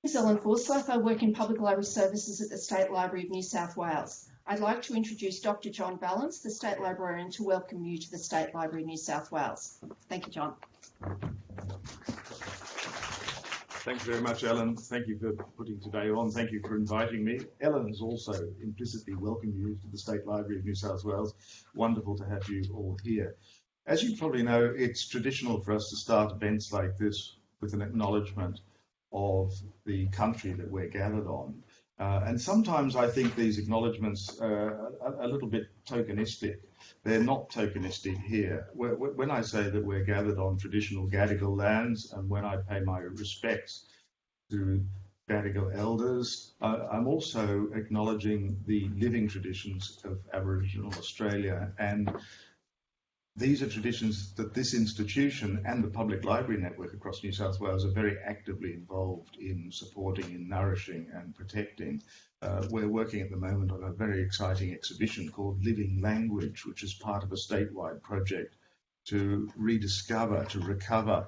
is Ellen Forsyth. I work in Public Library Services at the State Library of New South Wales. I'd like to introduce Dr. John Beilin, the State Librarian, to welcome you to the State Library of New South Wales. Thank you, John. Thanks very much, Ellen. Thank you for putting today on. Thank you for inviting me. Ellen has also implicitly welcomed you to the State Library of New South Wales. Wonderful to have you all here. As you probably know, it's traditional for us to start events like this with an acknowledgement of the country that we're gathered on. And sometimes I think these acknowledgements are a little bit tokenistic. They're not tokenistic here. When I say that we're gathered on traditional Gadigal lands, and when I pay my respects to Gadigal elders, I'm also acknowledging the living traditions of Aboriginal Australia. And these are traditions that this institution and the Public Library Network across New South Wales are very actively involved in supporting, in nourishing and protecting. We're working at the moment on a very exciting exhibition called Living Language, which is part of a statewide project to rediscover, to recover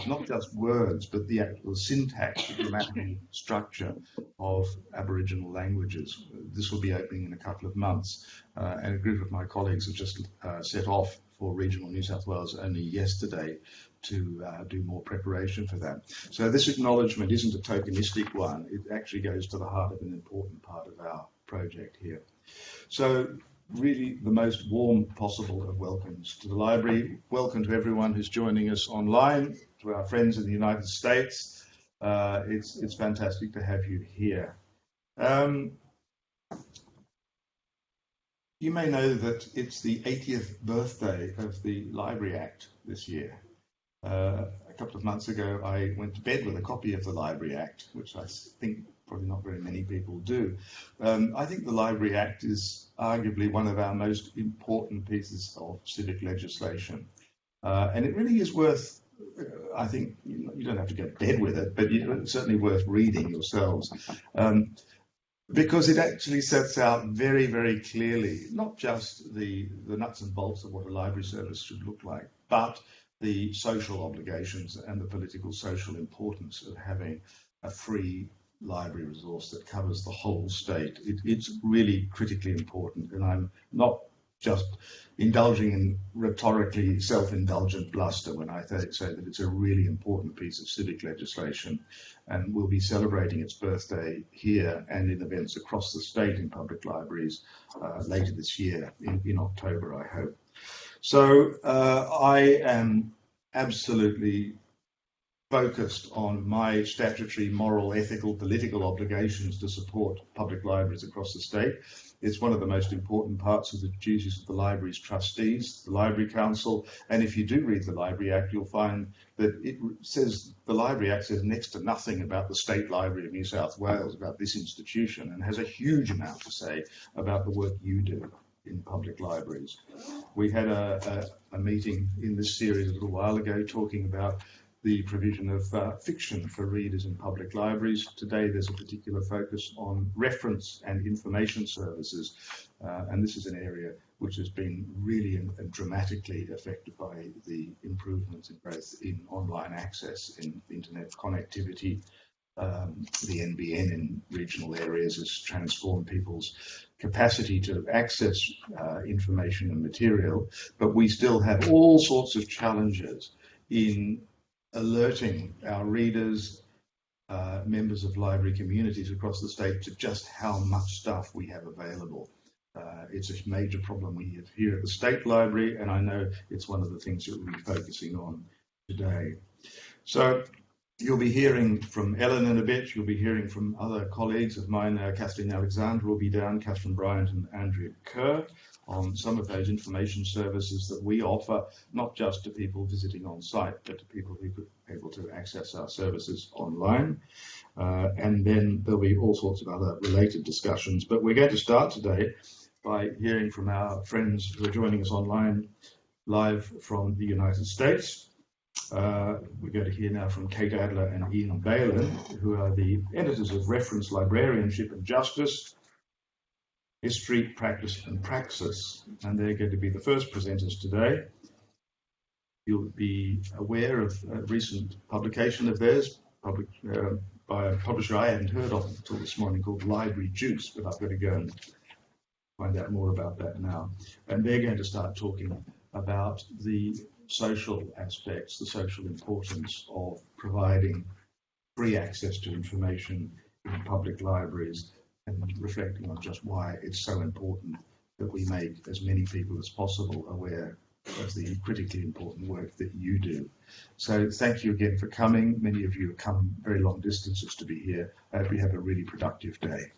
not just words, but the actual syntax, the grammatical structure of Aboriginal languages. This will be opening in a couple of months, and a group of my colleagues have just set off for regional New South Wales only yesterday to do more preparation for that. So this acknowledgement isn't a tokenistic one. It actually goes to the heart of an important part of our project here. So really the most warm possible of welcomes to the library. Welcome to everyone who's joining us online, to our friends in the United States. It's fantastic to have you here. You may know that it's the 80th birthday of the Library Act this year. A couple of months ago, I went to bed with a copy of the Library Act, which I think probably not very many people do. I think the Library Act is arguably one of our most important pieces of civic legislation. And it really is worth, I think, you don't have to go to bed with it, but it's certainly worth reading yourselves. Because it actually sets out very, very clearly, not just the nuts and bolts of what a library service should look like, but the social obligations and the political social importance of having a free library resource that covers the whole state. It's really critically important, and I'm not just indulging in rhetorically self-indulgent bluster when I say that it's a really important piece of civic legislation, and we'll be celebrating its birthday here and in events across the state in public libraries later this year, in October, I hope. So I am absolutely focused on my statutory, moral, ethical, political obligations to support public libraries across the state. It's one of the most important parts of the duties of the library's trustees, the Library Council, and if you do read the Library Act, you'll find that it says, the Library Act says next to nothing about the State Library of New South Wales, about this institution, and has a huge amount to say about the work you do in public libraries. We had a meeting in this series a little while ago talking about the provision of fiction for readers in public libraries. Today there's a particular focus on reference and information services, and this is an area which has been really and dramatically affected by the improvements in both in online access, in internet connectivity. The NBN in regional areas has transformed people's capacity to access information and material, but we still have all sorts of challenges in alerting our readers, members of library communities across the state, to just how much stuff we have available. It's a major problem we have here at the State Library, and I know it's one of the things that we'll be focusing on today. So you'll be hearing from Ellen in a bit. You'll be hearing from other colleagues of mine. Kathleen Alexander will be down, Catherine Bryant and Andrea Kerr, on some of those information services that we offer, not just to people visiting on site, but to people who could be able to access our services online. And then there'll be all sorts of other related discussions. But we're going to start today by hearing from our friends who are joining us online live from the United States. We're going to hear now from Kate Adler and Ian Beilin, who are the editors of Reference, Librarianship and Justice, History, Practice and Praxis, and they're going to be the first presenters today. You'll be aware of a recent publication of theirs, by by a publisher I hadn't heard of until this morning called Library Juice, but I've got to go and find out more about that now. And they're going to start talking about the social aspects, the social importance of providing free access to information in public libraries, and reflecting on just why it's so important that we make as many people as possible aware of the critically important work that you do. So thank you again for coming. Many of you have come very long distances to be here. I hope you have a really productive day.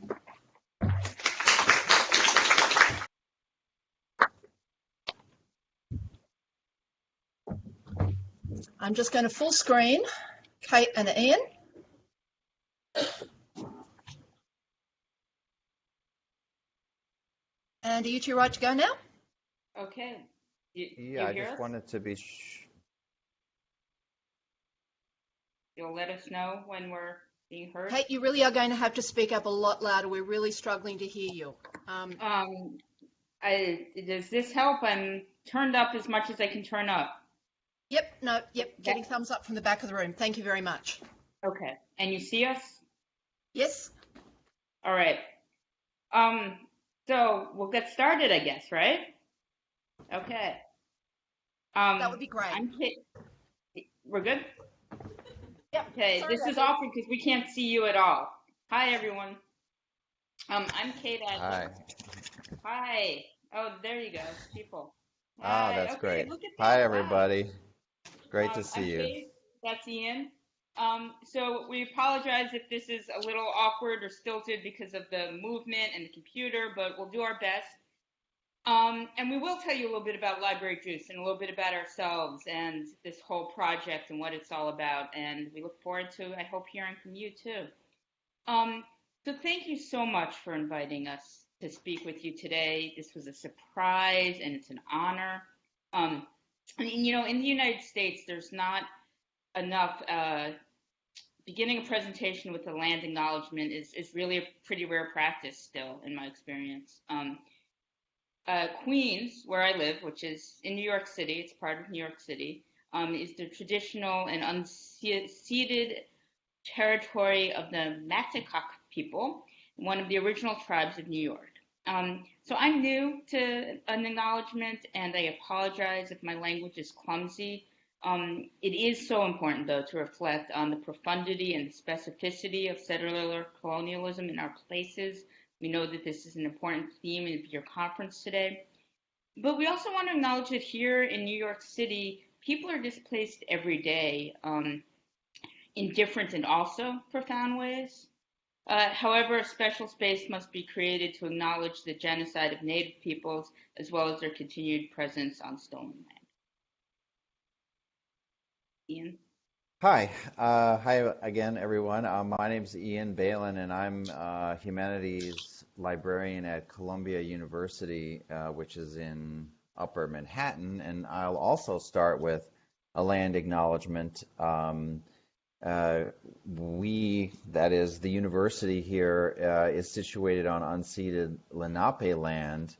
I'm just going to full screen Kate and Ian. And are you two right to go now? Okay. Yeah, I just wanted to be You'll let us know when we're being heard. Kate, you really are going to have to speak up a lot louder. We're really struggling to hear you. Does this help? I'm turned up as much as I can turn up. Yep, getting thumbs up from the back of the room. Thank you very much. Okay. And you see us? Yes. All right. So we'll get started, I guess, right? Okay. That would be great. I'm Kate. We're good? Yep. Okay, Sorry, this is awkward because we can't see you at all. Hi, everyone. I'm Kate Adler. Hi. Oh, there you go, people. Hi. that's okay, great. Look at Hi, that. everybody. Great to see I'm you. Kate. That's Ian. So we apologize if this is a little awkward or stilted because of the movement and the computer, but we'll do our best. And we will tell you a little bit about Library Juice and a little bit about ourselves and this whole project and what it's all about. And we look forward to, I hope, hearing from you too. So thank you so much for inviting us to speak with you today. This was a surprise and it's an honor. And, you know, in the United States, there's not enough, beginning a presentation with a land acknowledgement is really a pretty rare practice still, in my experience. Queens, where I live, which is in New York City, it's part of New York City, is the traditional and unceded territory of the Metcalfe people, one of the original tribes of New York. So I'm new to an acknowledgement, and I apologize if my language is clumsy. It is so important, though, to reflect on the profundity and the specificity of settler colonialism in our places. We know that this is an important theme of your conference today. But we also want to acknowledge that here in New York City, people are displaced every day in different and also profound ways. However, a special space must be created to acknowledge the genocide of Native peoples as well as their continued presence on stolen land. Ian? Hi. Hi again, everyone. My name is Ian Beilin, and I'm a humanities librarian at Columbia University, which is in Upper Manhattan. And I'll also start with a land acknowledgement. That is, the university here is situated on unceded Lenape land,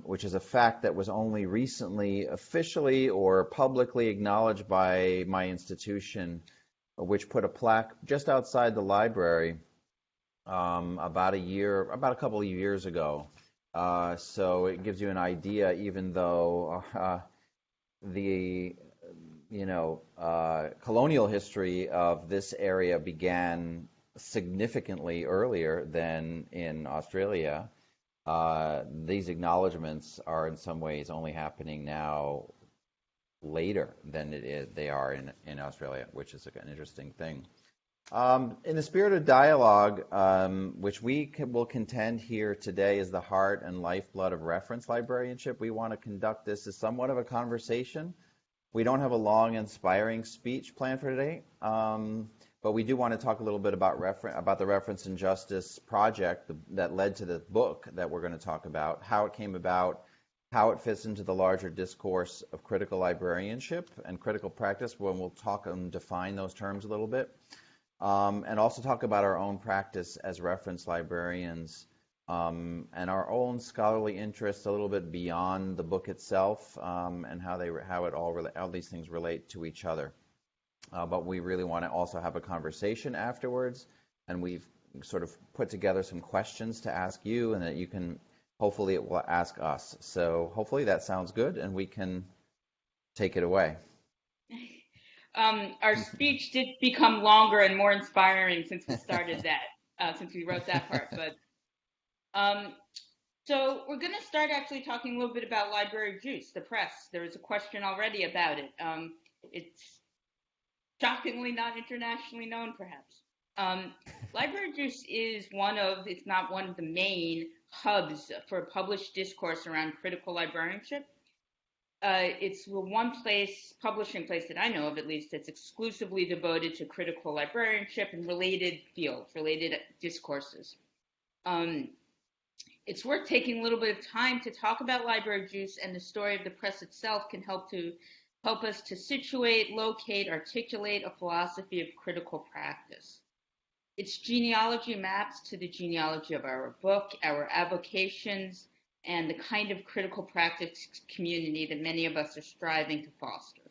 which is a fact that was only recently officially or publicly acknowledged by my institution, which put a plaque just outside the library about a couple of years ago. So it gives you an idea, even though the colonial history of this area began significantly earlier than in Australia. These acknowledgements are in some ways only happening now later than they are in Australia, which is an interesting thing. In the spirit of dialogue, which we will contend here today is the heart and lifeblood of reference librarianship, we want to conduct this as somewhat of a conversation. We don't have a long, inspiring speech planned for today, but we do want to talk a little bit about the Reference and Justice project that led to the book that we're going to talk about, how it came about, how it fits into the larger discourse of critical librarianship and critical practice, when we'll talk and define those terms a little bit, and also talk about our own practice as reference librarians and our own scholarly interests a little bit beyond the book itself, and how these things relate to each other. but we really want to also have a conversation afterwards. And we've sort of put together some questions to ask you, and that you can, hopefully it will ask us. So hopefully that sounds good, and we can take it away. Our speech did become longer and more inspiring since we started that, since we wrote that part. But so we're going to start actually talking a little bit about Library Juice, the press. There was a question already about it. It's shockingly not internationally known, perhaps. Library Juice is it's not one of the main hubs for published discourse around critical librarianship. It's the one publishing place that I know of, at least, that's exclusively devoted to critical librarianship and related fields, related discourses. It's worth taking a little bit of time to talk about Library Juice, and the story of the press itself can help us to situate, locate, articulate a philosophy of critical practice. Its genealogy maps to the genealogy of our book, our avocations, and the kind of critical practice community that many of us are striving to foster.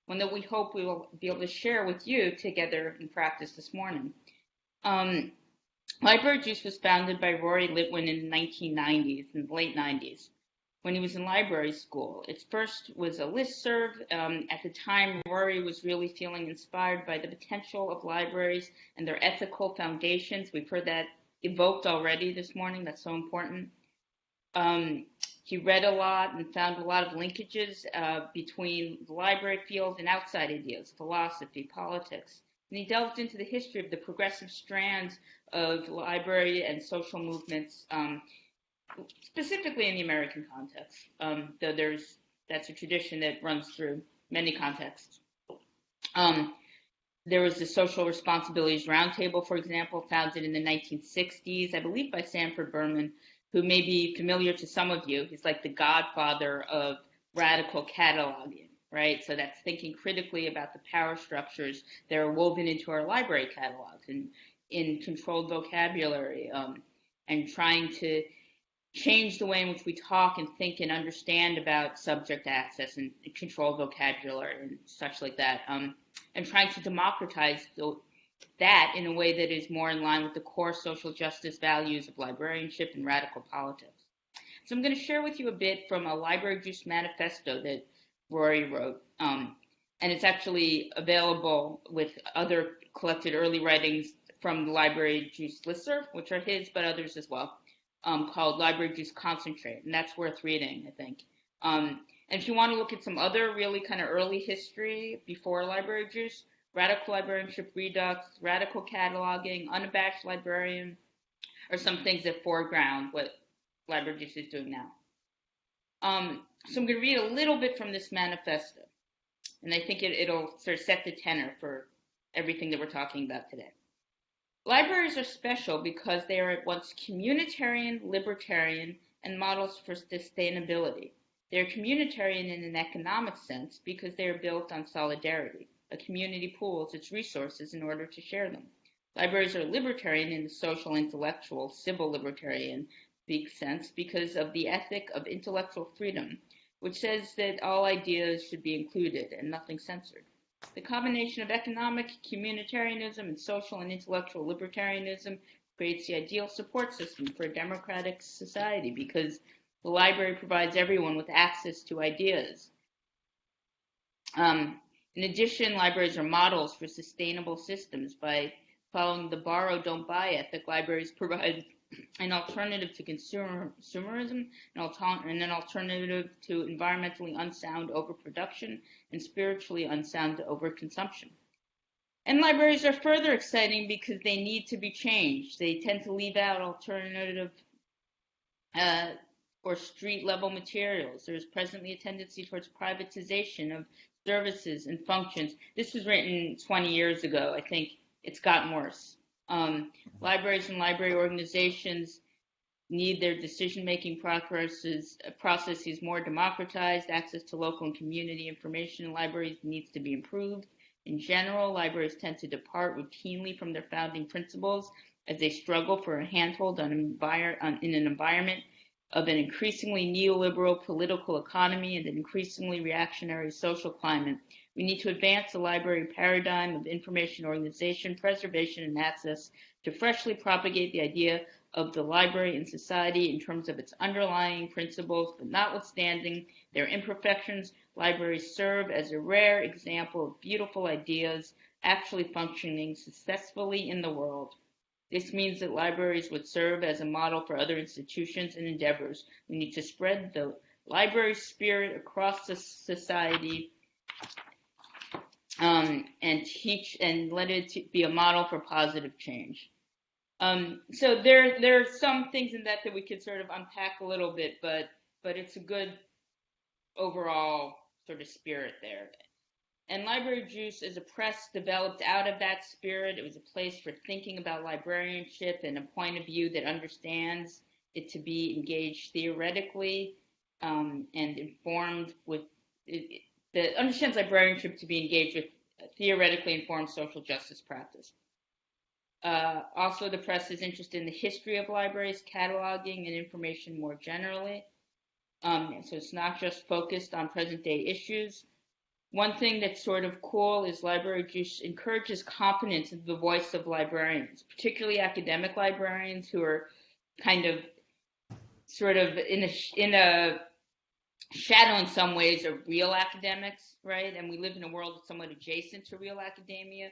One that we hope we will be able to share with you together in practice this morning. Library Juice was founded by Rory Litwin in the 1990s, in the late 90s, when he was in library school. It first was a listserv. At the time, Rory was really feeling inspired by the potential of libraries and their ethical foundations. We've heard that evoked already this morning. That's so important. He read a lot and found a lot of linkages between the library field and outside ideas, philosophy, politics. And he delved into the history of the progressive strands of library and social movements, specifically in the American context, though that's a tradition that runs through many contexts. There was the Social Responsibilities Roundtable, for example, founded in the 1960s, I believe by Sanford Berman, who may be familiar to some of you. He's like the godfather of radical cataloging, right? So that's thinking critically about the power structures that are woven into our library catalogs and in controlled vocabulary, and trying to change the way in which we talk and think and understand about subject access and controlled vocabulary and such like that, and trying to democratize that in a way that is more in line with the core social justice values of librarianship and radical politics. So I'm going to share with you a bit from a Library Juice manifesto that Rory wrote, and it's actually available with other collected early writings from the Library Juice listserv, which are his, but others as well, called Library Juice Concentrate, and that's worth reading, I think. And if you want to look at some other really kind of early history before Library Juice, Radical Librarianship Redux, Radical Cataloging, Unabashed Librarian, are some things that foreground what Library Juice is doing now. So I'm going to read a little bit from this manifesto, and I think it'll sort of set the tenor for everything that we're talking about today. Libraries are special because they are at once communitarian, libertarian, and models for sustainability. They are communitarian in an economic sense because they are built on solidarity. A community pools its resources in order to share them. Libraries are libertarian in the social, intellectual, civil libertarian sense because of the ethic of intellectual freedom, which says that all ideas should be included and nothing censored. The combination of economic communitarianism and social and intellectual libertarianism creates the ideal support system for a democratic society because the library provides everyone with access to ideas. In addition, libraries are models for sustainable systems. By following the borrow, don't buy ethic, libraries provide an alternative to consumerism, and an alternative to environmentally unsound overproduction and spiritually unsound overconsumption. And libraries are further exciting because they need to be changed. They tend to leave out alternative or street-level materials. There is presently a tendency towards privatization of services and functions. This was written 20 years ago. I think it's gotten worse. Libraries and library organizations need their decision-making processes more democratized. Access to local and community information in libraries needs to be improved. In general, libraries tend to depart routinely from their founding principles as they struggle for a handhold in an environment of an increasingly neoliberal political economy and an increasingly reactionary social climate, We need to advance the library paradigm of information organization, preservation, and access to freshly propagate the idea of the library in society in terms of its underlying principles, but notwithstanding their imperfections, libraries serve as a rare example of beautiful ideas actually functioning successfully in the world. This means that libraries would serve as a model for other institutions and endeavors. We need to spread the library spirit across the society and teach and let it be a model for positive change. So there are some things in that we could sort of unpack a little bit, but it's a good overall sort of spirit there. And Library Juice as a press developed out of that spirit. It was a place for thinking about librarianship and a point of view that understands it to be engaged theoretically and informed with that understands librarianship to be engaged with theoretically informed social justice practice. Also, the press is interested in the history of libraries, cataloging, and information more generally. So it's not just focused on present-day issues. One thing that's sort of cool is Library Juice encourages confidence in the voice of librarians, particularly academic librarians who are kind of sort of in a shadow in some ways of real academics, right? And we live in a world that's somewhat adjacent to real academia.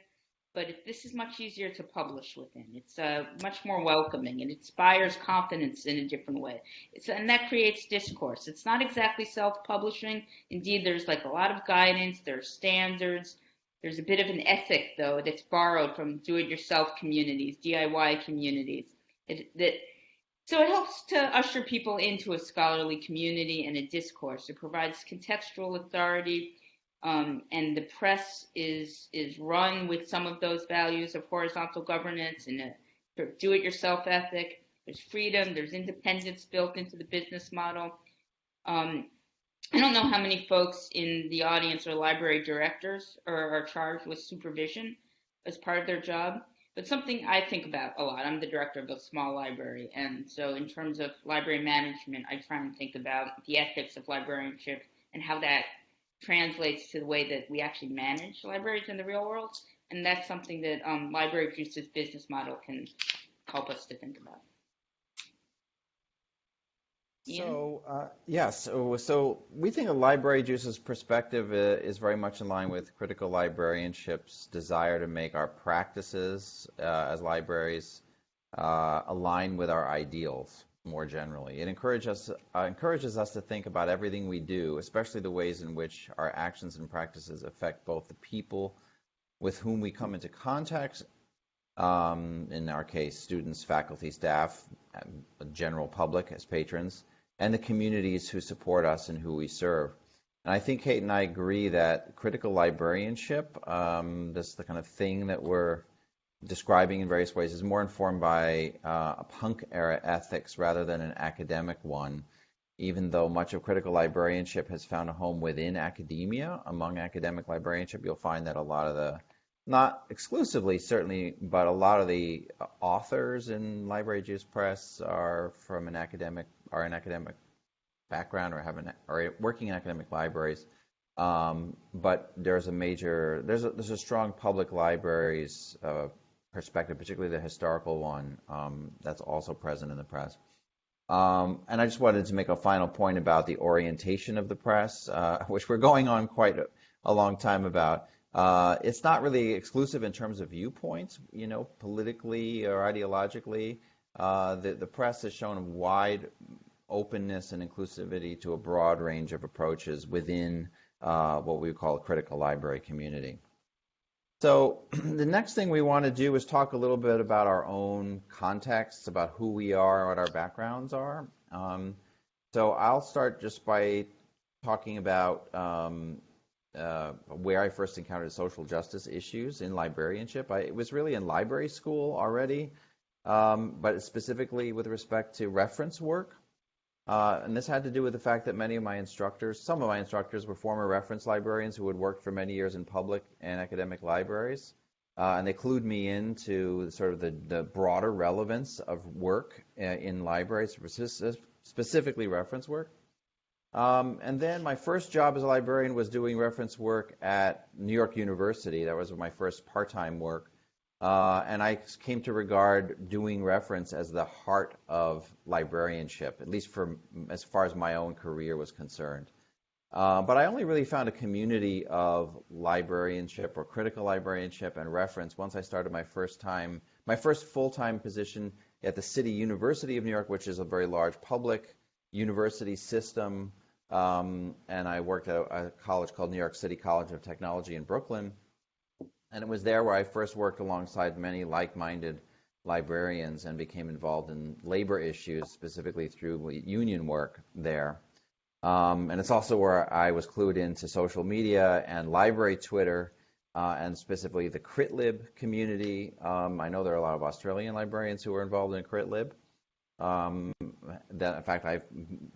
But this is much easier to publish within. It's much more welcoming and inspires confidence in a different way. And that creates discourse. It's not exactly self-publishing. Indeed, there's like a lot of guidance. There's standards. There's a bit of an ethic, though, that's borrowed from do-it-yourself communities, DIY communities. So it helps to usher people into a scholarly community and a discourse. It provides contextual authority. And the press is run with some of those values of horizontal governance and a do-it-yourself ethic. There's freedom. There's independence built into the business model. I don't know how many folks in the audience are library directors or are charged with supervision as part of their job, but something I think about a lot. I'm the director of a small library, and so in terms of library management, I try and think about the ethics of librarianship and how that translates to the way that we actually manage libraries in the real world, and that's something that Library Juice's business model can help us to think about. So we think of Library Juice's perspective is very much in line with critical librarianship's desire to make our practices as libraries align with our ideals. More generally, it encourages us to think about everything we do, especially the ways in which our actions and practices affect both the people with whom we come into contact, in our case, students, faculty, staff, general public as patrons, and the communities who support us and who we serve. And I think Kate and I agree that critical librarianship, this the kind of thing that we're describing in various ways, is more informed by a punk-era ethics rather than an academic one, even though much of critical librarianship has found a home within academia. Among academic librarianship, you'll find that a lot of the, not exclusively certainly, but a lot of the authors in Library Juice Press are from an academic background or working in academic libraries. But there's a strong public libraries perspective, particularly the historical one, that's also present in the press. And I just wanted to make a final point about the orientation of the press, which we're going on quite a long time about. It's not really exclusive in terms of viewpoints, politically or ideologically. The press has shown wide openness and inclusivity to a broad range of approaches within what we call a critical library community. So the next thing we want to do is talk a little bit about our own contexts, about who we are, what our backgrounds are. So I'll start just by talking about where I first encountered social justice issues in librarianship. It was really in library school already, but specifically with respect to reference work. And this had to do with the fact that some of my instructors were former reference librarians who had worked for many years in public and academic libraries. And they clued me into sort of the broader relevance of work in libraries, specifically reference work. And then my first job as a librarian was doing reference work at New York University. That was my first part-time work. And I came to regard doing reference as the heart of librarianship, at least for as far as my own career was concerned. But I only really found a community of librarianship or critical librarianship and reference once I started my first full-time position at the City University of New York, which is a very large public university system. And I worked at a college called New York City College of Technology in Brooklyn. And it was there where I first worked alongside many like-minded librarians and became involved in labor issues, specifically through union work there. And it's also where I was clued into social media and library Twitter, and specifically the CritLib community. I know there are a lot of Australian librarians who are involved in CritLib. That, in fact, I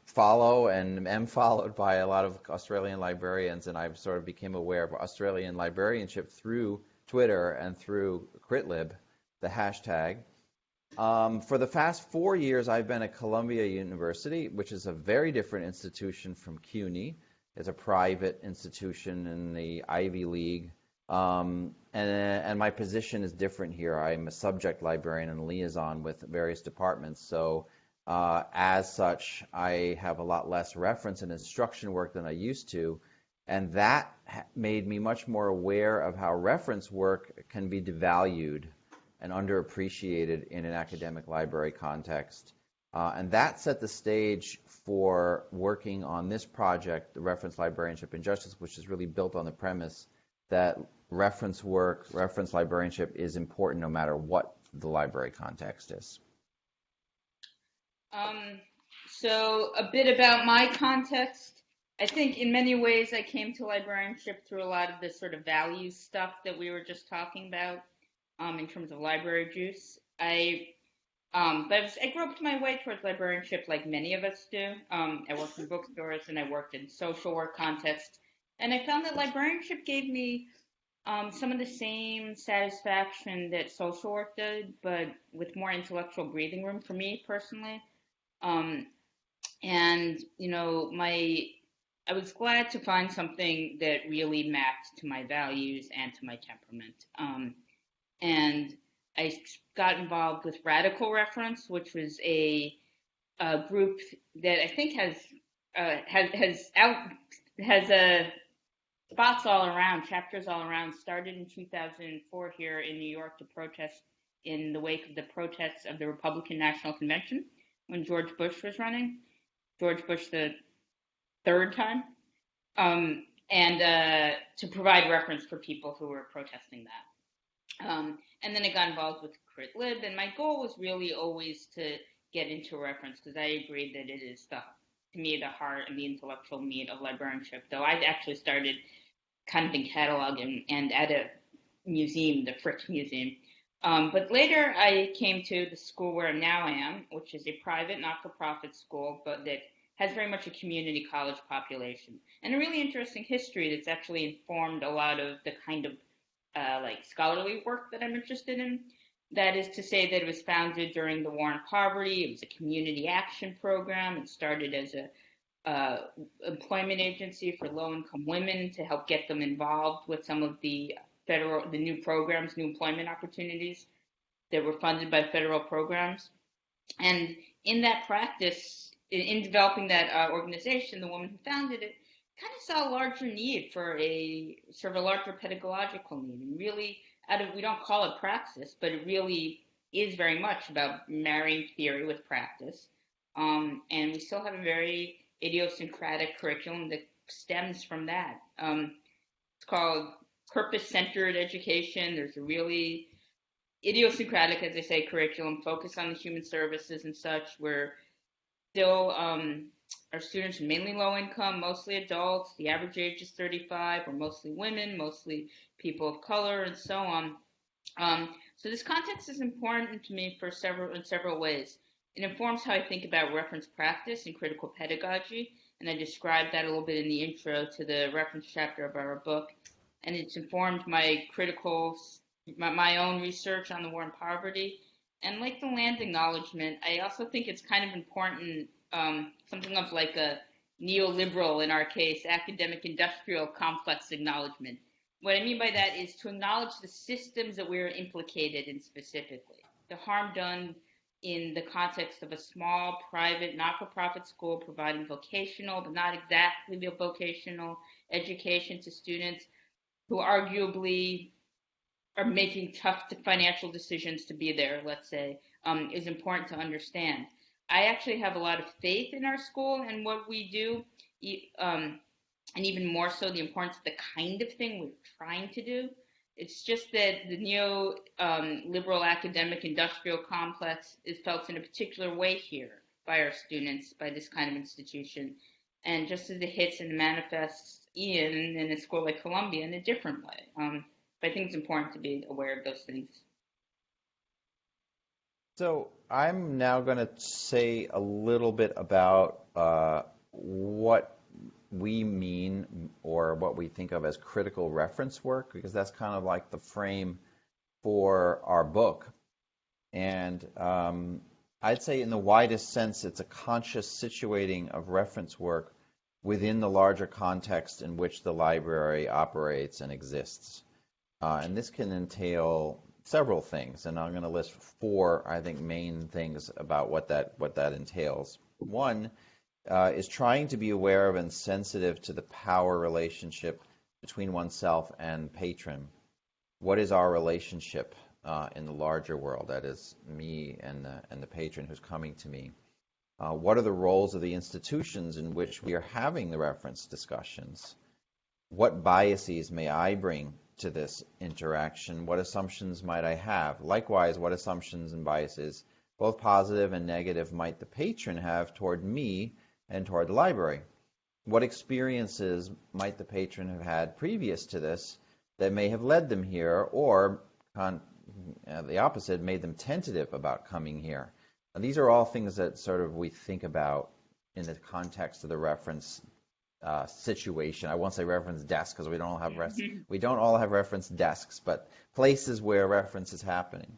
follow and am followed by a lot of Australian librarians, and I sort of became aware of Australian librarianship through Twitter and through CritLib, the hashtag. For the past 4 years, I've been at Columbia University, which is a very different institution from CUNY. It's a private institution in the Ivy League. And my position is different here. I'm a subject librarian and liaison with various departments. So as such, I have a lot less reference and instruction work than I used to. And that made me much more aware of how reference work can be devalued and underappreciated in an academic library context. And that set the stage for working on this project, the Reference Librarianship and Justice, which is really built on the premise that reference work, reference librarianship is important no matter what the library context is. So a bit about my context. I think in many ways I came to librarianship through a lot of this sort of values stuff that we were just talking about in terms of library juice. I groped my way towards librarianship like many of us do. I worked in bookstores and I worked in social work contexts. And I found that librarianship gave me some of the same satisfaction that social work did, but with more intellectual breathing room for me personally. And, you know, I was glad to find something that really mapped to my values and to my temperament. And I got involved with Radical Reference, which was a group that I think has spots all around, chapters all around. Started in 2004 here in New York to protest in the wake of the protests of the Republican National Convention when George Bush was running, George Bush the third time, and to provide reference for people who were protesting that. And then I got involved with CritLib, and my goal was really always to get into reference because I agreed that it is to me the heart and the intellectual meat of librarianship. Though I actually started kind of in catalog and at a museum, the Frick Museum. But later I came to the school where now I am, which is a private, not-for-profit school, but that has very much a community college population and a really interesting history that's actually informed a lot of the kind of scholarly work that I'm interested in. That is to say that it was founded during the War on Poverty. It was a community action program. It started as a employment agency for low-income women to help get them involved with some of the new programs, new employment opportunities that were funded by federal programs. And in that practice, in developing that organization, the woman who founded it kind of saw a larger need for a sort of a larger pedagogical need. And really, we don't call it praxis, but it really is very much about marrying theory with practice. And we still have a very idiosyncratic curriculum that stems from that. It's called purpose-centered education. There's a really idiosyncratic, as I say, curriculum focused on the human services and such, where still our students are mainly low income, mostly adults. The average age is 35. We're mostly women, mostly people of color, and so on. So this context is important to me in several ways. It informs how I think about reference practice and critical pedagogy, and I described that a little bit in the intro to the reference chapter of our book. And it's informed my own research on the war on poverty. And like the land acknowledgement, I also think it's kind of important, something of like a neoliberal, in our case, academic industrial complex acknowledgement. What I mean by that is to acknowledge the systems that we're implicated in specifically, the harm done in the context of a small, private, not-for-profit school providing vocational, but not exactly vocational education to students who arguably are making tough financial decisions to be there, let's say, is important to understand. I actually have a lot of faith in our school and what we do, and even more so the importance of the kind of thing we're trying to do. It's just that the neo-liberal academic industrial complex is felt in a particular way here by our students, by this kind of institution. And just as it hits and manifests in a school like Columbia in a different way. But I think it's important to be aware of those things. So I'm now going to say a little bit about what we mean or what we think of as critical reference work, because that's kind of like the frame for our book. And I'd say in the widest sense, it's a conscious situating of reference work within the larger context in which the library operates and exists. And this can entail several things, and I'm going to list 4, I think, main things about what that entails. One is trying to be aware of and sensitive to the power relationship between oneself and patron. What is our relationship in the larger world? That is me and the patron who's coming to me. What are the roles of the institutions in which we are having the reference discussions? What biases may I bring to this interaction? What assumptions might I have? Likewise, what assumptions and biases, both positive and negative, might the patron have toward me and toward the library? What experiences might the patron have had previous to this that may have led them here, or the opposite, made them tentative about coming here? And these are all things that sort of we think about in the context of the reference situation. I won't say reference desk because we don't all have reference desks, but places where reference is happening.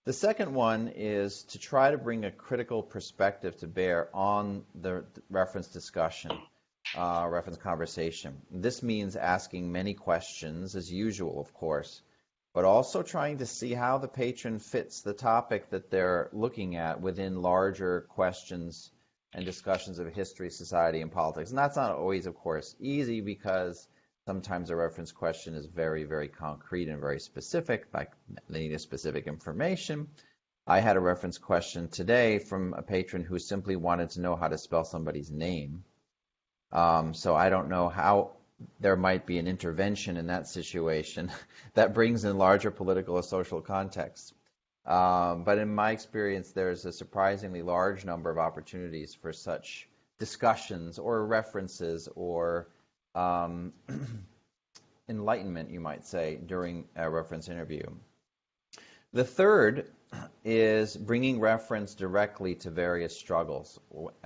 The second one is to try to bring a critical perspective to bear on the reference discussion, reference conversation. This means asking many questions, as usual, of course, but also trying to see how the patron fits the topic that they're looking at within larger questions and discussions of history, society, and politics. And that's not always, of course, easy, because sometimes a reference question is very, very concrete and very specific, like they need a specific information. I had a reference question today from a patron who simply wanted to know how to spell somebody's name. So I don't know how there might be an intervention in that situation that brings in larger political or social context. But in my experience, there's a surprisingly large number of opportunities for such discussions or references or enlightenment, you might say, during a reference interview. The third is bringing reference directly to various struggles.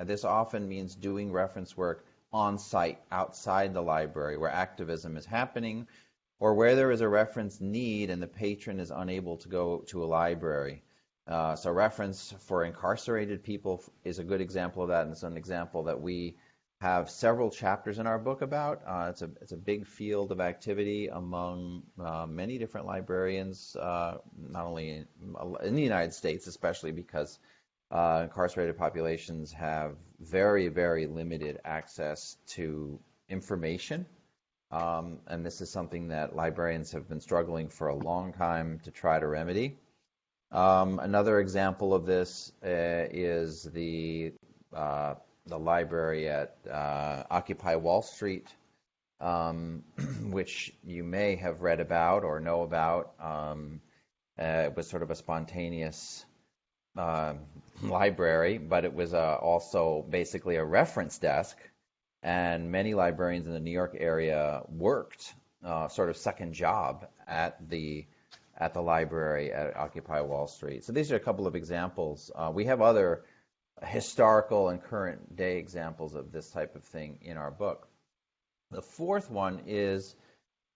This often means doing reference work on site, outside the library, where activism is happening, or where there is a reference need and the patron is unable to go to a library. So reference for incarcerated people is a good example of that, and it's an example that we have several chapters in our book about. It's a big field of activity among many different librarians, not only in the United States, especially because incarcerated populations have very, very limited access to information. And this is something that librarians have been struggling for a long time to try to remedy. Another example of this is the library at Occupy Wall Street, which you may have read about or know about. It was sort of a spontaneous library, but it was also basically a reference desk. And many librarians in the New York area worked sort of second job at the library at Occupy Wall Street. So these are a couple of examples. We have other historical and current day examples of this type of thing in our book. The fourth one is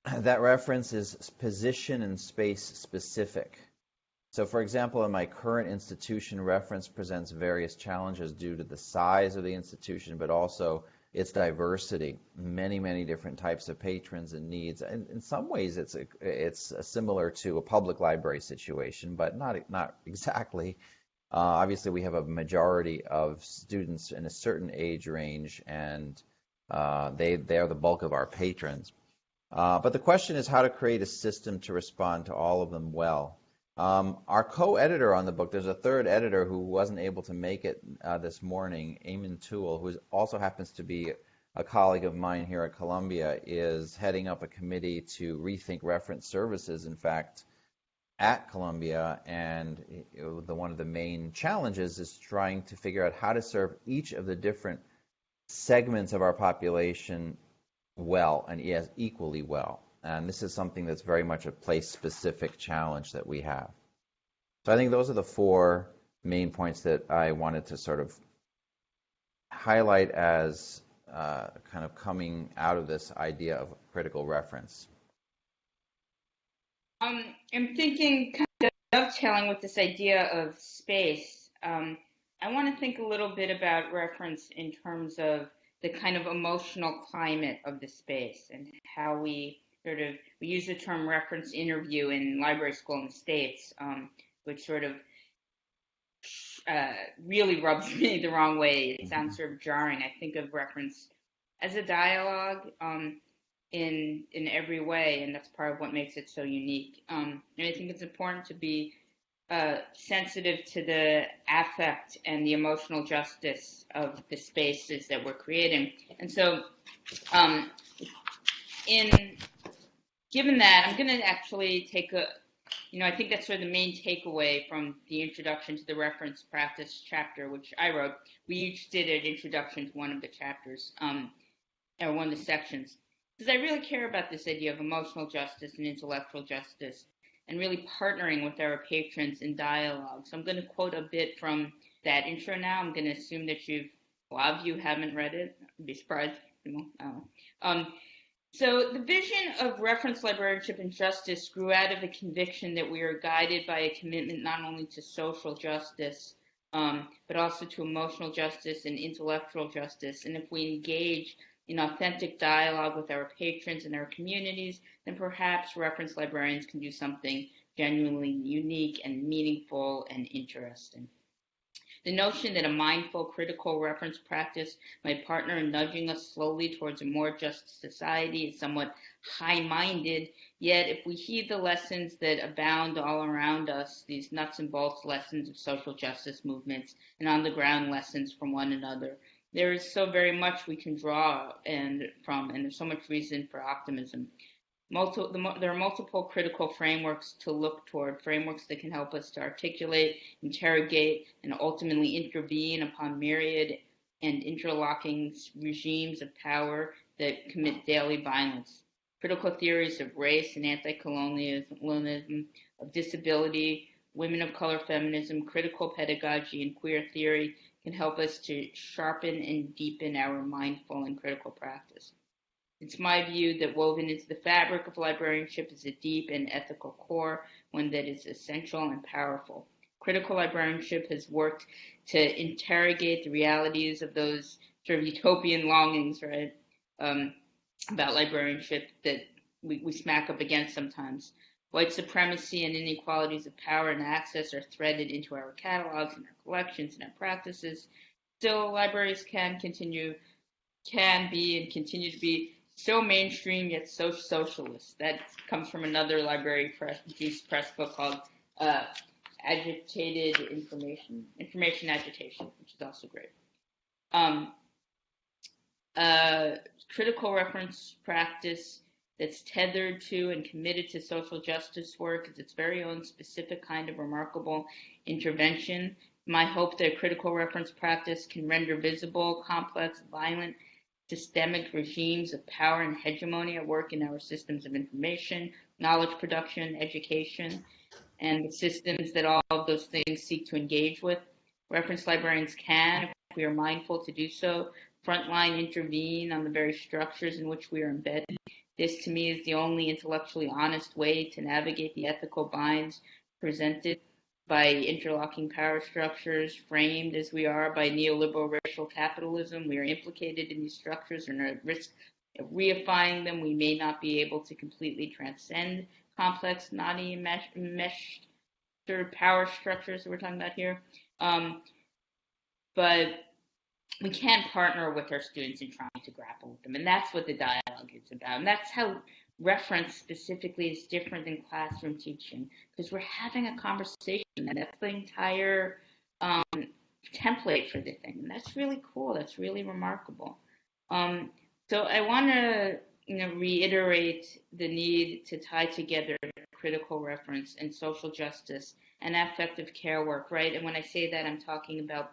that reference is position and space specific. So for example, in my current institution, reference presents various challenges due to the size of the institution, but also its diversity, many, many different types of patrons and needs. And in some ways, it's similar to a public library situation, but not exactly. Obviously, we have a majority of students in a certain age range, and they are the bulk of our patrons. But the question is how to create a system to respond to all of them well. Our co-editor on the book, there's a third editor who wasn't able to make it this morning, Eamon Toole, who also happens to be a colleague of mine here at Columbia, is heading up a committee to rethink reference services, in fact, at Columbia. And one of the main challenges is trying to figure out how to serve each of the different segments of our population well and equally well. And this is something that's very much a place-specific challenge that we have. So I think those are the four main points that I wanted to sort of highlight as kind of coming out of this idea of critical reference. I'm thinking, kind of dovetailing with this idea of space, I want to think a little bit about reference in terms of the kind of emotional climate of the space and how we use the term reference interview in library school in the States, which sort of really rubs me the wrong way. It sounds sort of jarring. I think of reference as a dialogue in every way, and that's part of what makes it so unique. And I think it's important to be sensitive to the affect and the emotional justice of the spaces that we're creating. And so given that, I'm going to actually take I think that's sort of the main takeaway from the introduction to the reference practice chapter, which I wrote. We each did an introduction to one of the chapters, or one of the sections, because I really care about this idea of emotional justice and intellectual justice, and really partnering with our patrons in dialogue. So I'm going to quote a bit from that intro now. I'm going to assume that a lot of you haven't read it. I'd be surprised. So the vision of reference librarianship and justice grew out of the conviction that we are guided by a commitment not only to social justice, but also to emotional justice and intellectual justice. And if we engage in authentic dialogue with our patrons and our communities, then perhaps reference librarians can do something genuinely unique and meaningful and interesting. The notion that a mindful, critical reference practice might partner in nudging us slowly towards a more just society is somewhat high-minded, yet if we heed the lessons that abound all around us, these nuts and bolts lessons of social justice movements and on-the-ground lessons from one another, there is so very much we can draw from, and there's so much reason for optimism. There are multiple critical frameworks to look toward, frameworks that can help us to articulate, interrogate, and ultimately intervene upon myriad and interlocking regimes of power that commit daily violence. Critical theories of race and anti-colonialism, of disability, women of color feminism, critical pedagogy, and queer theory can help us to sharpen and deepen our mindful and critical practice. It's my view that woven into the fabric of librarianship is a deep and ethical core, one that is essential and powerful. Critical librarianship has worked to interrogate the realities of those sort of utopian longings, right, about librarianship that we smack up against sometimes. White supremacy and inequalities of power and access are threaded into our catalogs and our collections and our practices. Still, libraries can be and continue to be so mainstream yet so socialist. That comes from another library press book called Agitated Information Agitation, which is also great. Critical reference practice that's tethered to and committed to social justice work is its very own specific kind of remarkable intervention. My hope that critical reference practice can render visible, complex, violent, systemic regimes of power and hegemony at work in our systems of information, knowledge production, education, and the systems that all of those things seek to engage with. Reference librarians can, if we are mindful to do so, frontline intervene on the very structures in which we are embedded. This, to me, is the only intellectually honest way to navigate the ethical binds presented by interlocking power structures, framed as we are by neoliberal racial capitalism. We are implicated in these structures and are at risk of reifying them. We may not be able to completely transcend complex, knotty, meshed sort of power structures that we're talking about here. But we can partner with our students in trying to grapple with them. And that's what the dialogue is about. And that's how reference specifically is different than classroom teaching, because we're having a conversation, and that's the entire template for the thing. And that's really cool. That's really remarkable. So I want to reiterate the need to tie together critical reference and social justice and affective care work, right? And when I say that, I'm talking about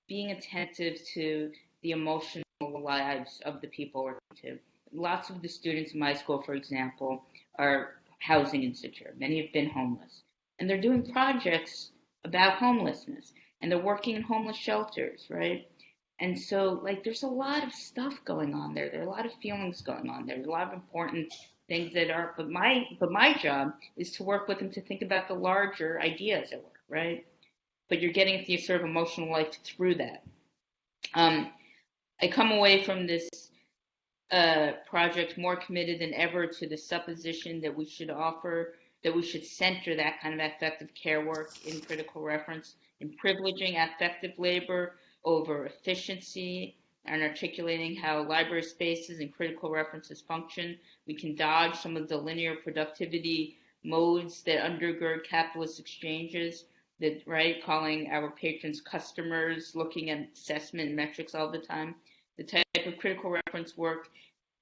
being attentive to the emotional lives of the people we're to. Lots of the students in my school, for example, are housing insecure. Many have been homeless. And they're doing projects about homelessness. And they're working in homeless shelters, right? And so, there's a lot of stuff going on there. There are a lot of feelings going on there. There's a lot of important things that are, but my job is to work with them to think about the larger ideas at work, right? But you're getting the sort of emotional life through that. I come away from this project more committed than ever to the supposition that we should center that kind of affective care work in critical reference, in privileging affective labor over efficiency, and articulating how library spaces and critical references function. We can dodge some of the linear productivity modes that undergird capitalist exchanges, that, right, calling our patrons customers, looking at assessment metrics all the time. The type of critical reference work,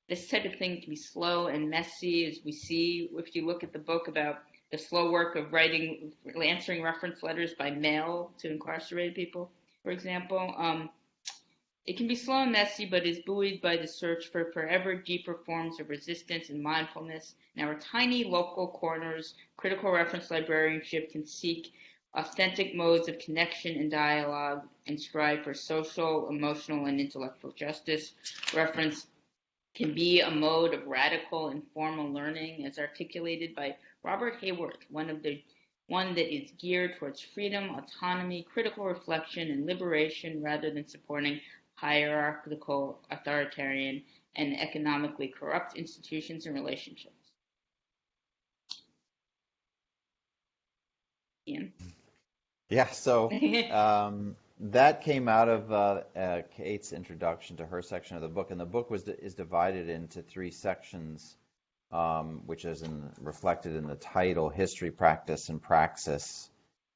this type of thing can be slow and messy, as we see if you look at the book about the slow work of answering reference letters by mail to incarcerated people, for example. It can be slow and messy, but is buoyed by the search for forever deeper forms of resistance and mindfulness. In our tiny local corners, critical reference librarianship can seek authentic modes of connection and dialogue and strive for social, emotional, and intellectual justice. Reference can be a mode of radical informal learning, as articulated by Robert Hayworth, one that is geared towards freedom, autonomy, critical reflection, and liberation, rather than supporting hierarchical, authoritarian, and economically corrupt institutions and relationships. Ian? Yeah, so that came out of Kate's introduction to her section of the book, and the book is divided into 3 sections, which is reflected in the title, History, Practice, and Praxis.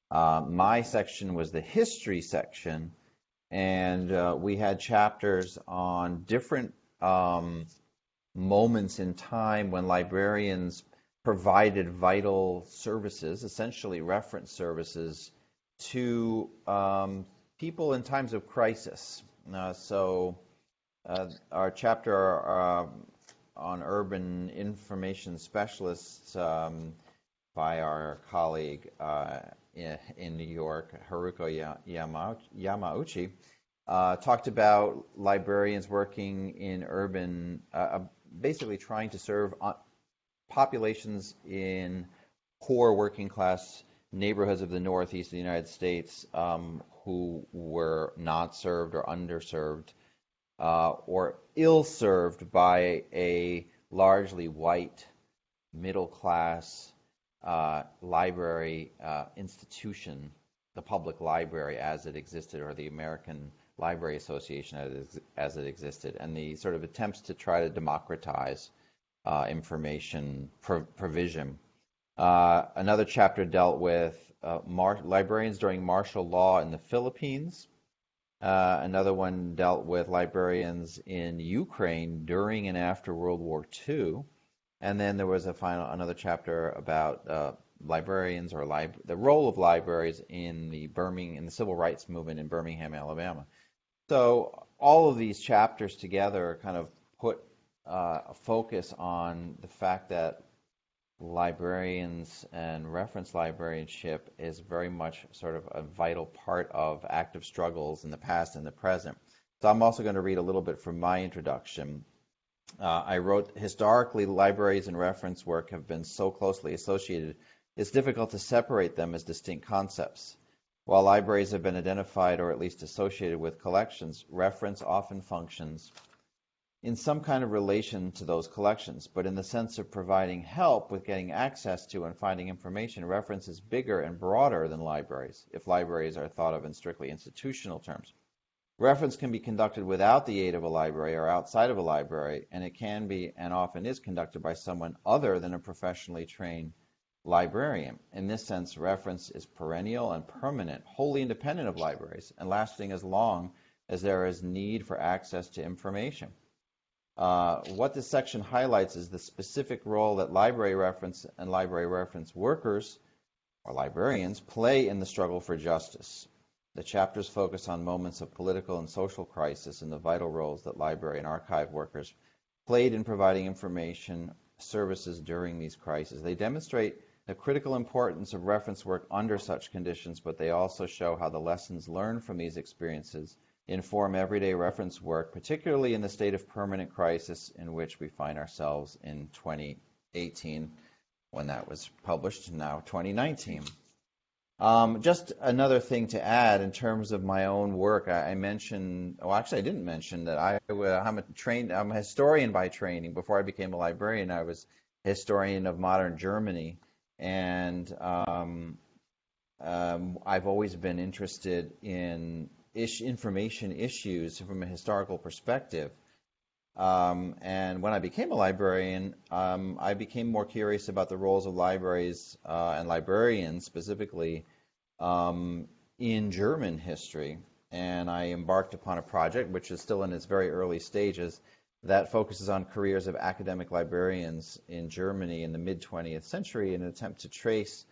My section was the history section, and we had chapters on different moments in time when librarians provided vital services, essentially reference services, to people in times of crisis. So our chapter on urban information specialists by our colleague in New York, Haruko Yamauchi, talked about librarians working in urban, basically trying to serve populations in poor working class neighborhoods of the Northeast of the United States who were not served or underserved or ill-served by a largely white middle-class library institution, the public library as it existed, or the American Library Association as it existed, and the sort of attempts to try to democratize information provision. Another chapter dealt with librarians during martial law in the Philippines. Another one dealt with librarians in Ukraine during and after World War II. And then there was another chapter about librarians, or the role of libraries in the civil rights movement in Birmingham, Alabama. So all of these chapters together kind of put a focus on the fact that librarians and reference librarianship is very much sort of a vital part of active struggles in the past and the present. So I'm also going to read a little bit from my introduction. I wrote, historically, libraries and reference work have been so closely associated it's difficult to separate them as distinct concepts. While libraries have been identified or at least associated with collections, reference often functions in some kind of relation to those collections, but in the sense of providing help with getting access to and finding information, reference is bigger and broader than libraries, if libraries are thought of in strictly institutional terms. Reference can be conducted without the aid of a library or outside of a library, and it can be and often is conducted by someone other than a professionally trained librarian. In this sense, reference is perennial and permanent, wholly independent of libraries, and lasting as long as there is need for access to information. What this section highlights is the specific role that library reference and library reference workers, or librarians, play in the struggle for justice. The chapters focus on moments of political and social crisis and the vital roles that library and archive workers played in providing information services during these crises. They demonstrate the critical importance of reference work under such conditions, but they also show how the lessons learned from these experiences inform everyday reference work, particularly in the state of permanent crisis in which we find ourselves in 2018, when that was published, now 2019. Just another thing to add in terms of my own work, I mentioned, well, actually I didn't mention that I'm a historian by training. Before I became a librarian, I was a historian of modern Germany, and I've always been interested in information issues from a historical perspective. And when I became a librarian, I became more curious about the roles of libraries and librarians specifically in German history. And I embarked upon a project, which is still in its very early stages, that focuses on careers of academic librarians in Germany in the mid-20th century in an attempt to trace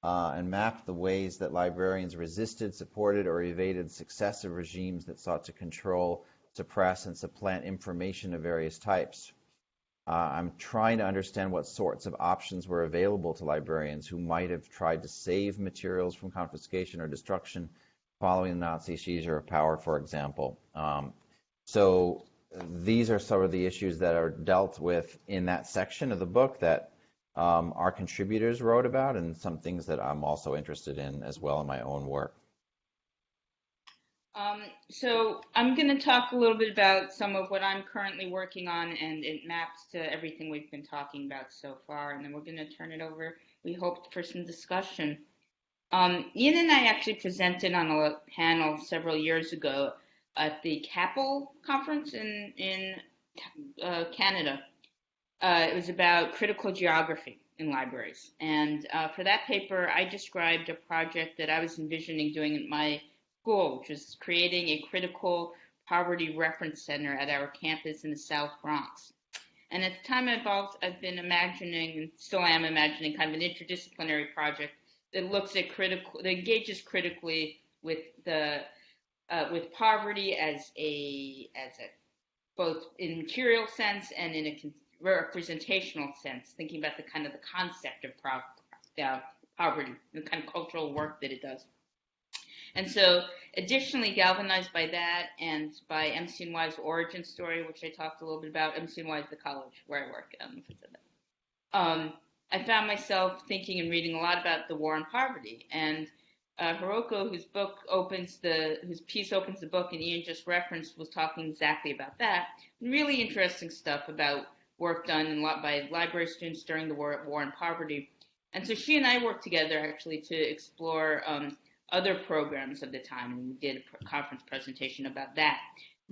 and map the ways that librarians resisted, supported, or evaded successive regimes that sought to control, suppress, and supplant information of various types. I'm trying to understand what sorts of options were available to librarians who might have tried to save materials from confiscation or destruction following the Nazi seizure of power, for example. So these are some of the issues that are dealt with in that section of the book that our contributors wrote about, and some things that I'm also interested in as well in my own work. So I'm going to talk a little bit about some of what I'm currently working on, and it maps to everything we've been talking about so far, and then we're going to turn it over, we hope, for some discussion. Ian and I actually presented on a panel several years ago at the CAPL conference in Canada. It was about critical geography in libraries. And for that paper, I described a project that I was envisioning doing at my school, which was creating a critical poverty reference center at our campus in the South Bronx. And at the time I've been imagining, and still am imagining, kind of an interdisciplinary project that looks at that engages critically with with poverty as a both in material sense and in a representational sense, thinking about the concept of poverty, the kind of cultural work that it does. And so, additionally, galvanized by that and by MCNY's origin story, which I talked a little bit about, MCNY is the college where I work. I don't know if I said that. I found myself thinking and reading a lot about the war on poverty. And Hiroko, whose piece opens the book, and Ian just referenced, was talking exactly about that. Really interesting stuff about work done by library students during the war on poverty. And so she and I worked together actually to explore other programs of the time, and we did a conference presentation about that.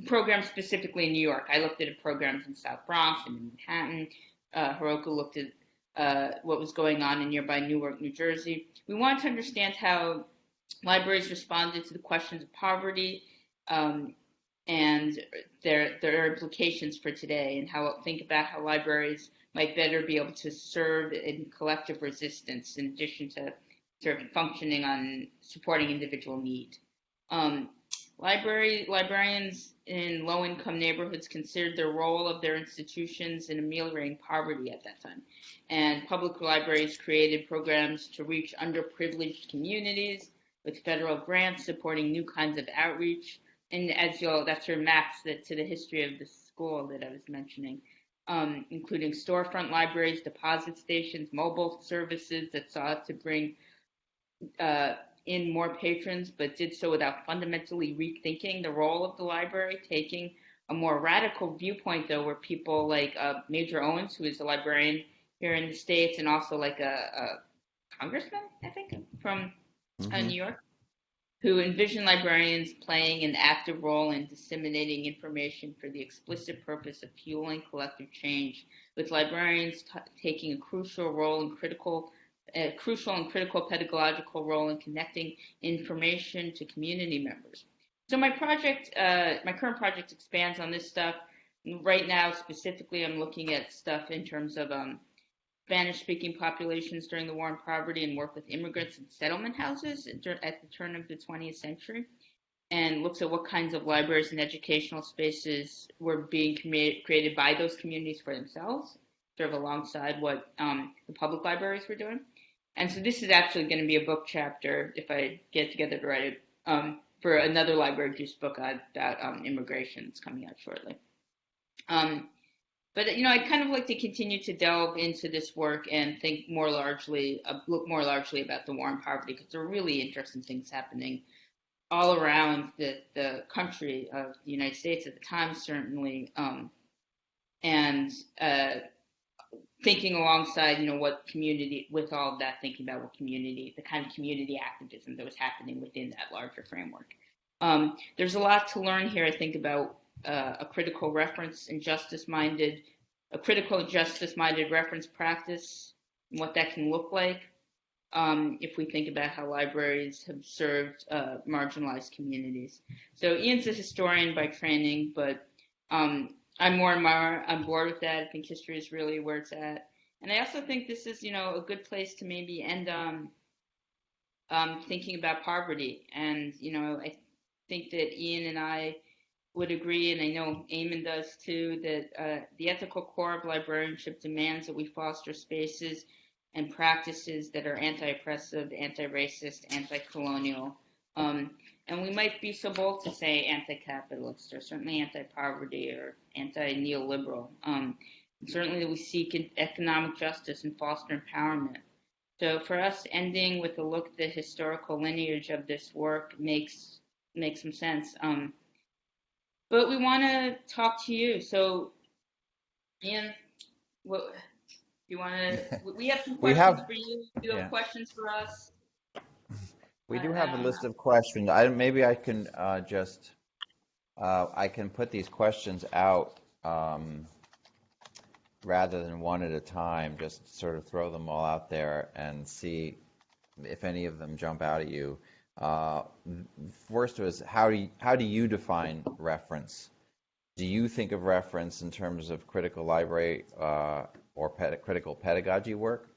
Programs specifically in New York. I looked at programs in South Bronx and in Manhattan. Hiroko looked at what was going on in nearby Newark, New Jersey. We wanted to understand how libraries responded to the questions of poverty and their implications for today, and think about how libraries might better be able to serve in collective resistance in addition to sort of functioning on supporting individual need. Librarians in low-income neighborhoods considered the role of their institutions in ameliorating poverty at that time. And public libraries created programs to reach underprivileged communities with federal grants supporting new kinds of outreach. And that sort of maps to the history of the school that I was mentioning. including storefront libraries, deposit stations, mobile services that sought to bring in more patrons, but did so without fundamentally rethinking the role of the library, taking a more radical viewpoint, though, where people like Major Owens, who is a librarian here in the States, and also like a congressman, I think, from New York, who envision librarians playing an active role in disseminating information for the explicit purpose of fueling collective change, with librarians taking a crucial and critical pedagogical role in connecting information to community members. So my current project expands on this stuff. Right now, specifically, I'm looking at stuff in terms of Spanish-speaking populations during the war on poverty and work with immigrants in settlement houses at the turn of the 20th century, and looks at what kinds of libraries and educational spaces were being created by those communities for themselves, sort of alongside what the public libraries were doing. And so this is actually going to be a book chapter, if I get together to write it, for another library juice book about immigration that's coming out shortly. But I kind of like to continue to delve into this work and look more largely about the war on poverty, because there are really interesting things happening all around the country of the United States at the time, certainly, and thinking alongside, what community, with all of that, thinking about the kind of community activism that was happening within that larger framework. There's a lot to learn here, I think, about a critical and justice-minded reference practice, and what that can look like if we think about how libraries have served marginalized communities. So Ian's a historian by training, but I'm more and more on board with that. I think history is really where it's at. And I also think this is, a good place to maybe end thinking about poverty. And, I think that Ian and I would agree, and I know Eamon does too, that the ethical core of librarianship demands that we foster spaces and practices that are anti-oppressive, anti-racist, anti-colonial. And we might be so bold to say anti-capitalist, or certainly anti-poverty, or anti-neoliberal. Certainly that we seek economic justice and foster empowerment. So for us, ending with a look at the historical lineage of this work makes some sense. But we want to talk to you. So, Ian, what you want to? We have some questions for you. Do you have questions for us? We do have a list of questions. Maybe I can I can put these questions out rather than one at a time. Just sort of throw them all out there and see if any of them jump out at you. First was, how do you define reference? Do you think of reference in terms of critical library or critical pedagogy work?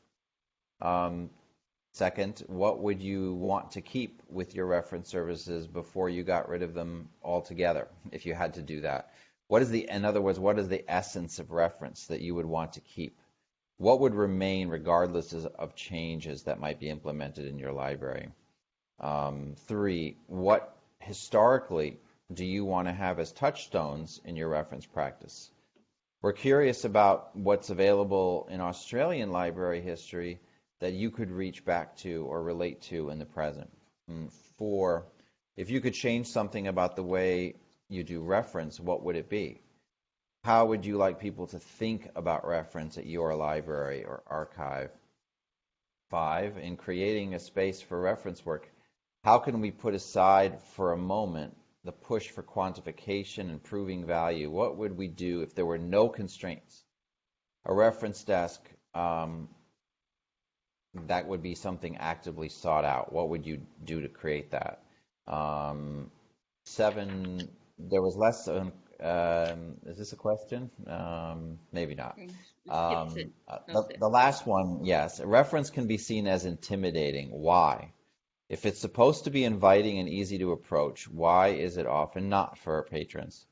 Second, what would you want to keep with your reference services before you got rid of them altogether, if you had to do that? In other words, what is the essence of reference that you would want to keep? What would remain regardless of changes that might be implemented in your library? 3, what historically do you want to have as touchstones in your reference practice? We're curious about what's available in Australian library history that you could reach back to or relate to in the present. 4, if you could change something about the way you do reference, what would it be? How would you like people to think about reference at your library or archive? 5, in creating a space for reference work, how can we put aside for a moment the push for quantification and proving value? What would we do if there were no constraints? A reference desk, that would be something actively sought out. What would you do to create that? 7, there was less, is this a question? Maybe not. The last one, yes. A reference can be seen as intimidating. Why? If it's supposed to be inviting and easy to approach, why is it often not for our patrons?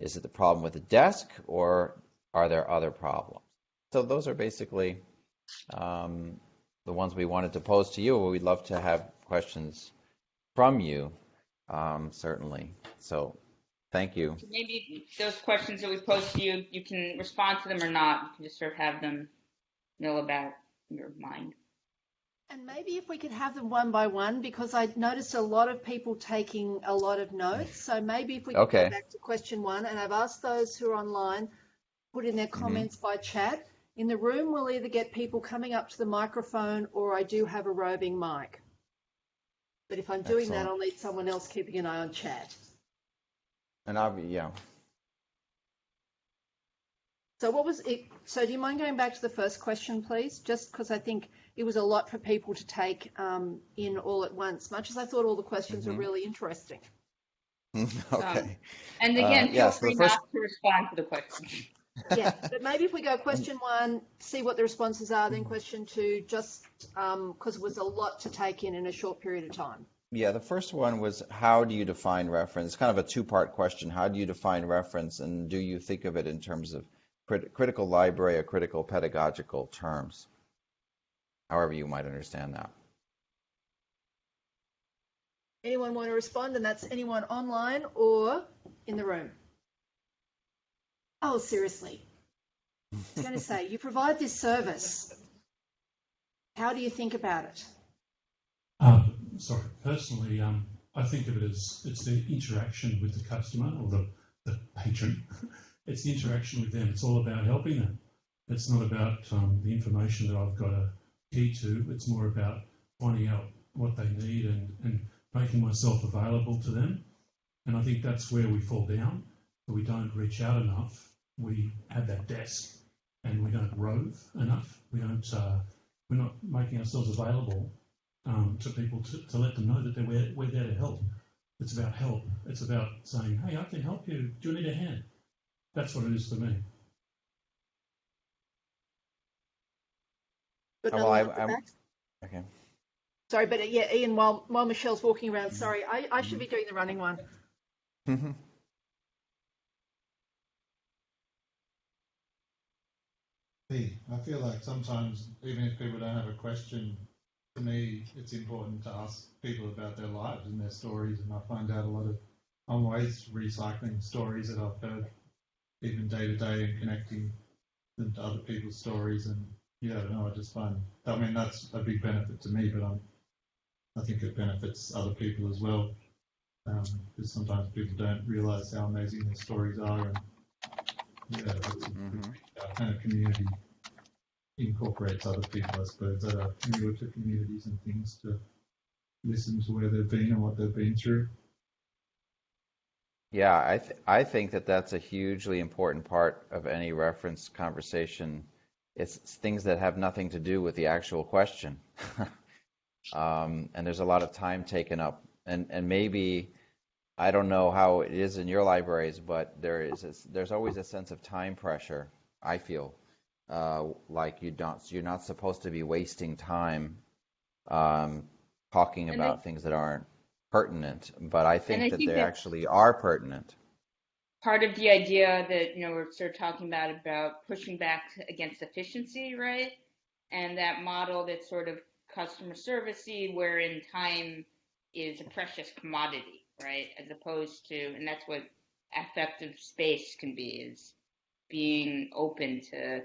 Is it the problem with the desk, or are there other problems? So those are basically the ones we wanted to pose to you. We'd love to have questions from you, certainly. So Thank you. So maybe those questions that we pose to you, you can respond to them or not. You can just sort of have them know about your mind. And maybe if we could have them one by one, because I noticed a lot of people taking a lot of notes. So maybe if we could go back to question 1, and I've asked those who are online, put in their comments by chat. In the room, we'll either get people coming up to the microphone or I do have a roving mic. But if I'm doing that, I'll need someone else keeping an eye on chat. And yeah. So what was it? So do you mind going back to the first question, please? Just because I think it was a lot for people to take in all at once, much as I thought all the questions were really interesting. Okay. And again, feel free not to respond to the question. Yeah, but maybe if we go question 1, see what the responses are, then question 2, just because it was a lot to take in a short period of time. Yeah, the first one was, how do you define reference? It's kind of a two-part question. How do you define reference, and do you think of it in terms of critical library or critical pedagogical terms? However you might understand that. Anyone want to respond? And that's anyone online or in the room. Oh, seriously. I was going to say, you provide this service. How do you think about it? Sorry, personally, I think of it as it's the interaction with the customer or the patron. It's the interaction with them. It's all about helping them. It's not about the information that I've got a key to. It's more about finding out what they need and making myself available to them. And I think that's where we fall down. We don't reach out enough. We have that desk and we don't rove enough. We're not making ourselves available to people to let them know that we're there to help. It's about help. It's about saying, hey, I can help you. Do you need a hand? That's what it is for me. But okay. Sorry, but yeah, Ian, while Michelle's walking around, sorry, I should be doing the running one. I feel like sometimes, even if people don't have a question, to me, it's important to ask people about their lives and their stories, and I find out I'm always recycling stories that I've heard, even day to day, and connecting them to other people's stories. And yeah, I don't know, I just find, that's a big benefit to me, but I think it benefits other people as well, because sometimes people don't realise how amazing their stories are, and yeah, our kind of community incorporates other people, I suppose, that are newer to communities and things, to listen to where they've been and what they've been through. Yeah, I think that's a hugely important part of any reference conversation. It's things that have nothing to do with the actual question. And there's a lot of time taken up. And maybe, I don't know how it is in your libraries, but there's always a sense of time pressure, I feel. Like you're not supposed to be wasting time talking about things that aren't pertinent, but I think that they actually are pertinent. Part of the idea that, we're sort of talking about pushing back against efficiency, right? And that model that's sort of customer servicey, wherein time is a precious commodity, right? As opposed to, and that's what affective space can be, is being open to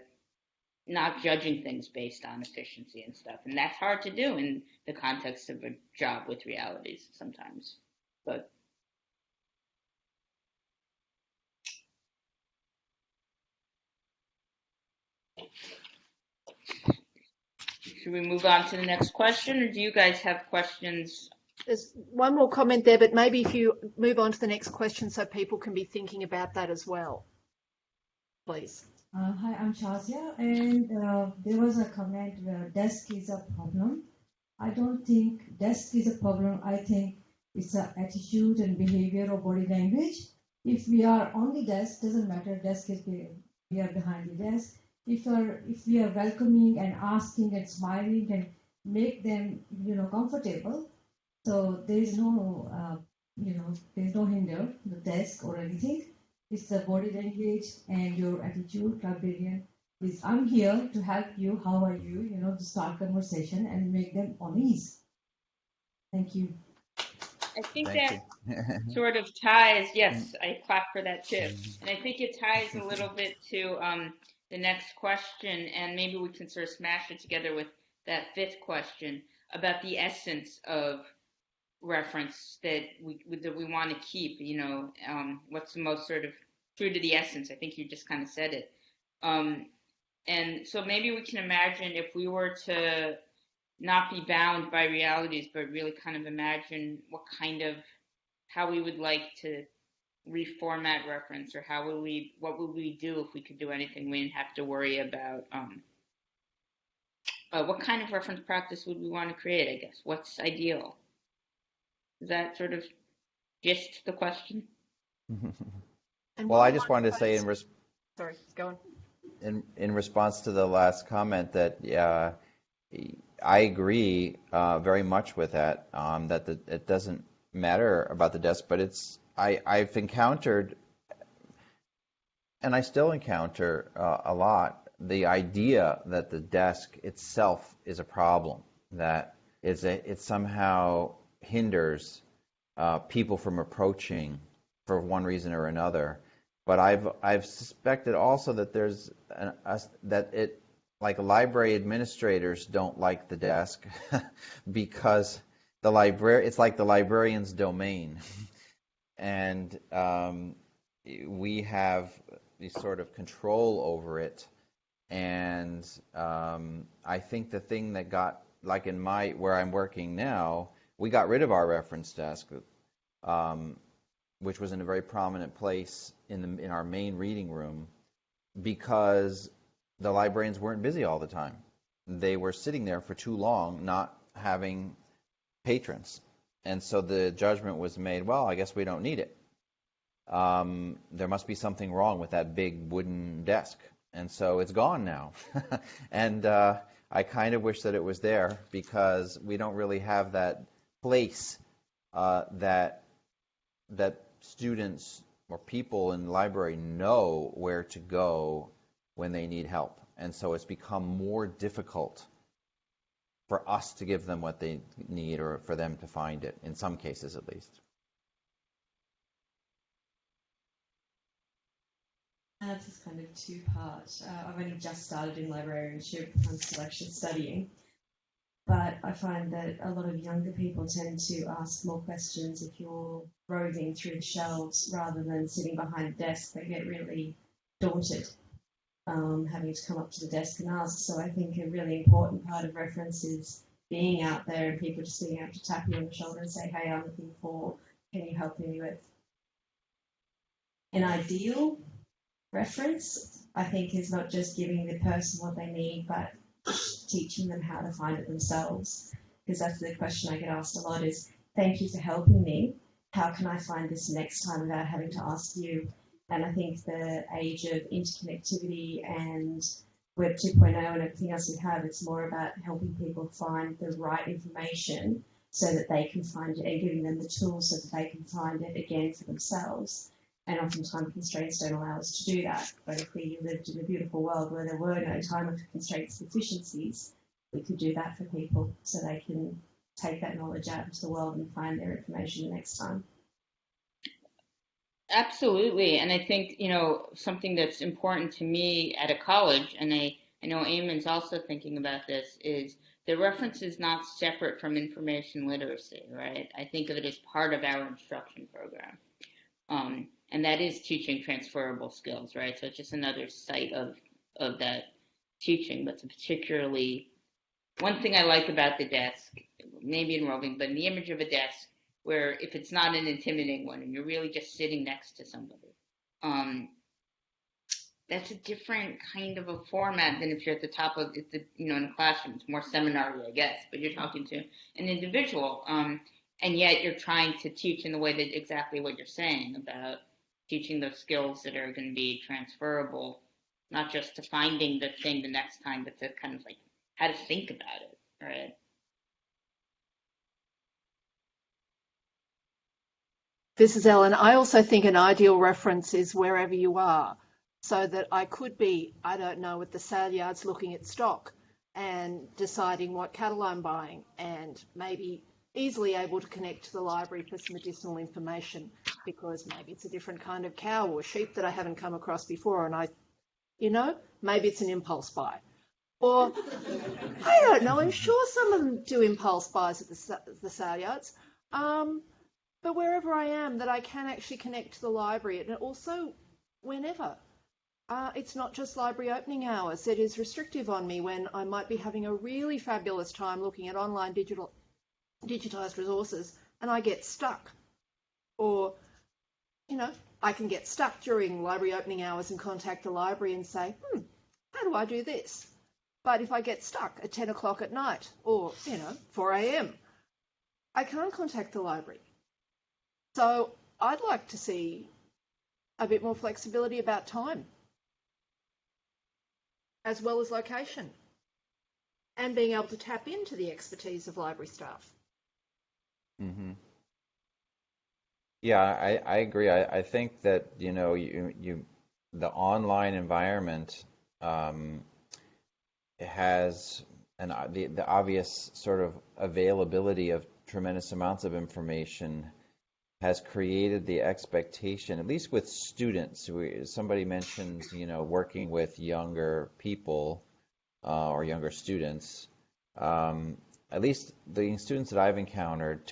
not judging things based on efficiency and stuff. And that's hard to do in the context of a job with realities sometimes. But should we move on to the next question, or do you guys have questions? There's one more comment there, but maybe if you move on to the next question so people can be thinking about that as well, please. Hi, I'm Shazia, and there was a comment where desk is a problem. I don't think desk is a problem. I think it's an attitude and behavior or body language. If we are on the desk, doesn't matter, desk is we are behind the desk. If we are welcoming and asking and smiling and make them, comfortable, so there is no, there's no hinder the desk or anything. It's the body language and your attitude. Librarian is, I'm here to help you. How are you? To start conversation and make them on ease. Thank you. I think Thank that you. sort of ties, yes, I clap for that too. And I think it ties a little bit to the next question, and maybe we can sort of smash it together with that fifth question about the essence of reference that we want to keep. What's the most sort of true to the essence? I think you just kind of said it. And so maybe we can imagine if we were to not be bound by realities, but really kind of imagine how we would like to reformat reference, or what would we do if we could do anything? We didn't have to worry about what kind of reference practice would we want to create, I guess. What's ideal? Is that sort of gist the question? Well, I just wanted to say sorry, go on. In response to the last comment that I agree very much with that, that it doesn't matter about the desk, but I've encountered, and I still encounter a lot, the idea that the desk itself is a problem, that it somehow hinders people from approaching for one reason or another. But I've suspected also that there's like library administrators don't like the desk because it's like the librarian's domain, and we have this sort of control over it. And I think the thing that got, like in where I'm working now, we got rid of our reference desk, which was in a very prominent place in our main reading room, because the librarians weren't busy all the time. They were sitting there for too long, not having patrons. And so the judgment was made, well, I guess we don't need it. There must be something wrong with that big wooden desk. And so it's gone now. And I kind of wish that it was there, because we don't really have that place that students or people in the library know where to go when they need help. And so it's become more difficult for us to give them what they need, or for them to find it, in some cases at least. This is kind of two-part. I've only just started in librarianship. I'm still actually studying. But I find that a lot of younger people tend to ask more questions if you're roving through the shelves rather than sitting behind a desk. They get really daunted having to come up to the desk and ask. So I think a really important part of reference is being out there and people just being able to tap you on the shoulder and say, hey, I'm looking for, can you help me with? An ideal reference, I think, is not just giving the person what they need, but teaching them how to find it themselves. Because that's the question I get asked a lot is, thank you for helping me. How can I find this next time without having to ask you? And I think the age of interconnectivity and Web 2.0 and everything else we have, it's more about helping people find the right information so that they can find it, and giving them the tools so that they can find it again for themselves. And oftentimes constraints don't allow us to do that. But if we lived in a beautiful world where there were no time constraints and deficiencies, we could do that for people so they can take that knowledge out into the world and find their information the next time. Absolutely. And I think, something that's important to me at a college, and I know Eamon's also thinking about this, is the reference is not separate from information literacy, right? I think of it as part of our instruction program. And that is teaching transferable skills, right? So it's just another site of that teaching. But particularly, one thing I like about the desk, maybe in roving, but in the image of a desk, where if it's not an intimidating one and you're really just sitting next to somebody, that's a different kind of a format than if you're at the top of it, in a classroom. It's more seminary, I guess, but you're talking to an individual, and yet you're trying to teach in the way that exactly what you're saying about teaching those skills that are going to be transferable, not just to finding the thing the next time, but to kind of like how to think about it, right? This is Ellen. I also think an ideal reference is wherever you are, so that I could be, I don't know, at the sale yards looking at stock and deciding what cattle I'm buying, and maybe easily able to connect to the library for some medicinal information, because maybe it's a different kind of cow or sheep that I haven't come across before, and maybe it's an impulse buy. Or, I don't know, I'm sure some of them do impulse buys at the sale yards. But wherever I am, that I can actually connect to the library, and also whenever. It's not just library opening hours. It is restrictive on me when I might be having a really fabulous time looking at online digitized resources and I get stuck. Or, I can get stuck during library opening hours and contact the library and say, how do I do this? But if I get stuck at 10 o'clock at night or, 4 a.m., I can't contact the library. So I'd like to see a bit more flexibility about time, as well as location, and being able to tap into the expertise of library staff. Mm-hmm. Yeah, I agree. I think that, the online environment has the obvious sort of availability of tremendous amounts of information has created the expectation, at least with students. Somebody mentioned, working with younger people or younger students. At least the students that I've encountered,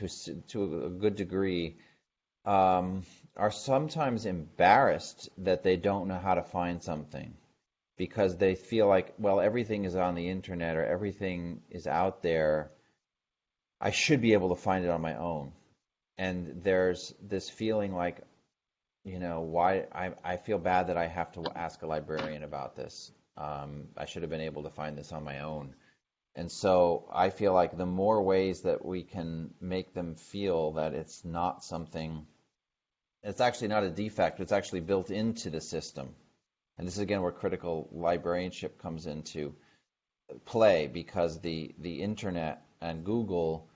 to a good degree, are sometimes embarrassed that they don't know how to find something, because they feel like, well, everything is on the internet or everything is out there. I should be able to find it on my own. And there's this feeling like, why I feel bad that I have to ask a librarian about this. I should have been able to find this on my own. And so I feel like the more ways that we can make them feel that it's not something, it's actually not a defect, it's actually built into the system. And this is again where critical librarianship comes into play, because the internet and Google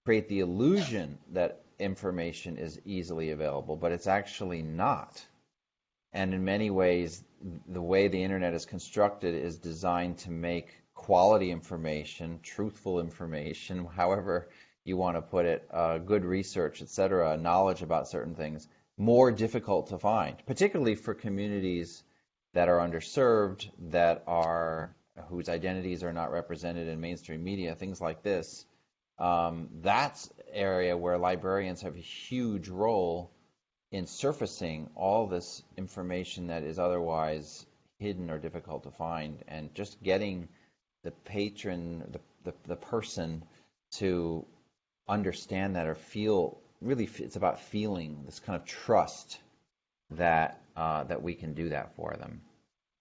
create the illusion that information is easily available, but it's actually not. And in many ways, the way the internet is constructed is designed to make quality information, truthful information, however you want to put it, good research, etc., knowledge about certain things, more difficult to find, particularly for communities that are underserved, whose identities are not represented in mainstream media, things like this. That's area where librarians have a huge role in surfacing all this information that is otherwise hidden or difficult to find, and just getting the patron, the person, to understand that or feel, really it's about feeling this kind of trust that we can do that for them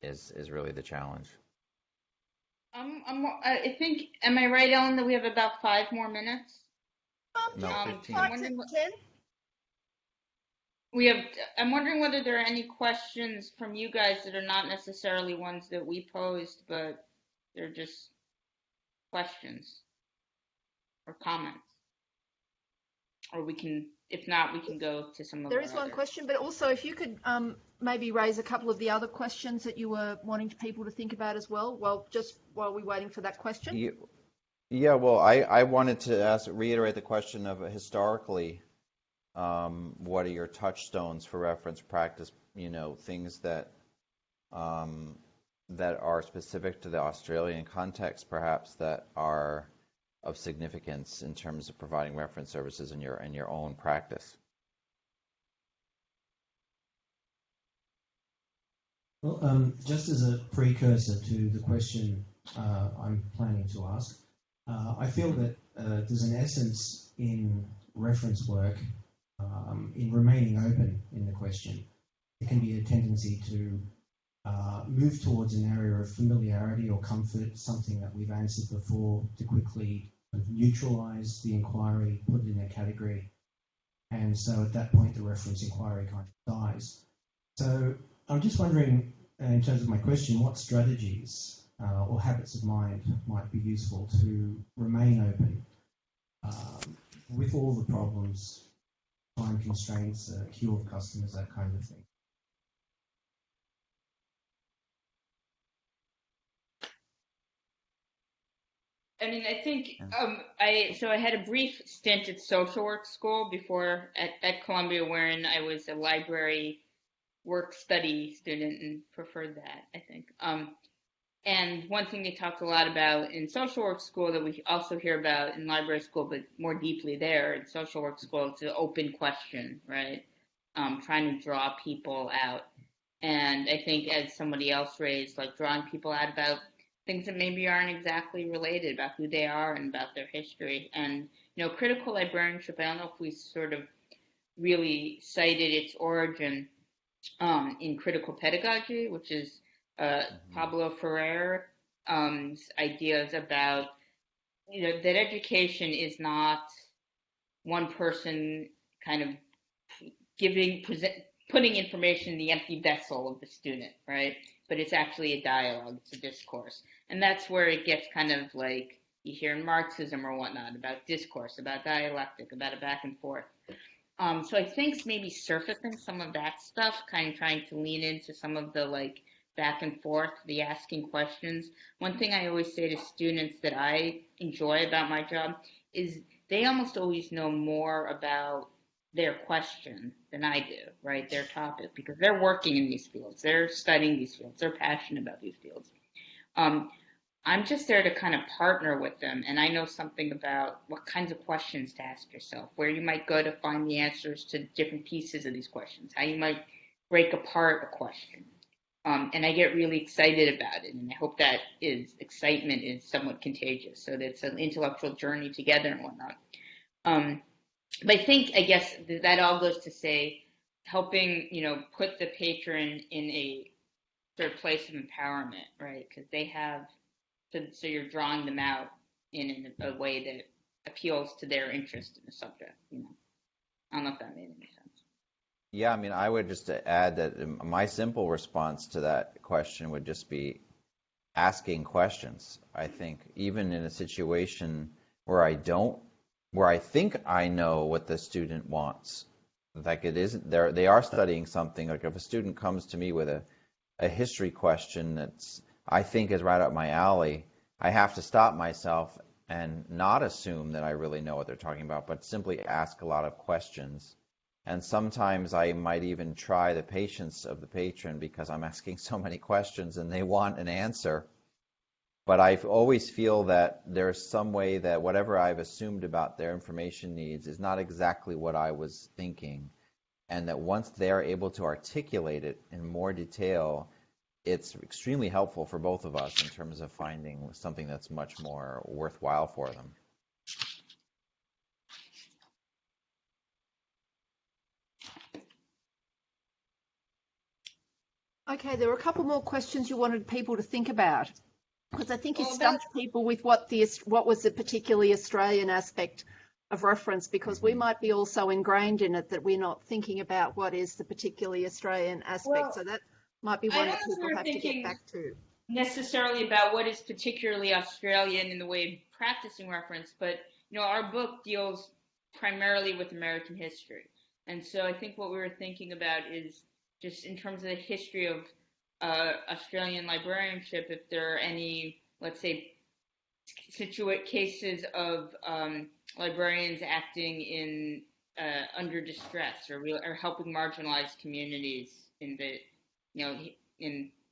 is really the challenge. I think, am I right, Ellen, that we have about 5 more minutes? No, 15. I'm wondering 10. I'm wondering whether there are any questions from you guys that are not necessarily ones that we posed, but they're just questions or comments. Or if not, we can go to some of There is one question, but also if you could maybe raise a couple of the other questions that you were wanting people to think about as well, while we're waiting for that question. Yeah, well, I wanted to reiterate the question of historically, what are your touchstones for reference practice, things that are specific to the Australian context, perhaps, that are of significance in terms of providing reference services in your own practice. Well, just as a precursor to the question I'm planning to ask, I feel that there's an essence in reference work, in remaining open in the question. There can be a tendency to move towards an area of familiarity or comfort, something that we've answered before, to quickly neutralize the inquiry, put it in a category, and so at that point the reference inquiry kind of dies. So I'm just wondering, in terms of my question, what strategies or habits of mind might be useful to remain open with all the problems, time constraints, queue of customers, that kind of thing. I mean, I think I had a brief stint at social work school before at Columbia, wherein I was a library work study student and preferred that, I think. And one thing they talked a lot about in social work school that we also hear about in library school, but more deeply there in social work school, it's an open question, right? Trying to draw people out. And I think as somebody else raised, like drawing people out about things that maybe aren't exactly related about who they are and about their history. And, critical librarianship, I don't know if we sort of really cited its origin in critical pedagogy, which is Pablo Freire's ideas about, that education is not one person kind of putting information in the empty vessel of the student, right? But it's actually a dialogue, it's a discourse. And that's where it gets kind of like you hear in Marxism or whatnot about discourse, about dialectic, about a back and forth. So I think maybe surfacing some of that stuff, kind of trying to lean into some of the like back and forth, the asking questions. One thing I always say to students that I enjoy about my job is they almost always know more about their question than I do, right? Their topic, because they're working in these fields, they're studying these fields, they're passionate about these fields. I'm just there to kind of partner with them, and I know something about what kinds of questions to ask yourself, where you might go to find the answers to different pieces of these questions, how you might break apart a question. And I get really excited about it, and I hope that excitement is somewhat contagious, so that it's an intellectual journey together and whatnot. But I guess that all goes to say, helping, put the patron in a sort of place of empowerment, right? Because they have, so you're drawing them out in a way that appeals to their interest in the subject, I don't know if that made any sense. Yeah, I mean, I would just add that my simple response to that question would just be asking questions. I think even in a situation where I think I know what the student wants, like it isn't there, they are studying something. Like if a student comes to me with a history question that's I think is right up my alley, I have to stop myself and not assume that I really know what they're talking about, but simply ask a lot of questions. And sometimes I might even try the patience of the patron because I'm asking so many questions and they want an answer. But I always feel that there's some way that whatever I've assumed about their information needs is not exactly what I was thinking. And that once they're able to articulate it in more detail, it's extremely helpful for both of us in terms of finding something that's much more worthwhile for them. Okay, there were a couple more questions you wanted people to think about, because I think you stumped people with what was the particularly Australian aspect of reference, because we might be also ingrained in it that we're not thinking about what is the particularly Australian aspect. So that might be one that people have to get back to. Necessarily about what is particularly Australian in the way of practicing reference, but our book deals primarily with American history, and so I think what we were thinking about is just in terms of the history of Australian librarianship, if there are any, let's say, cases of librarians acting in under distress or helping marginalized communities in the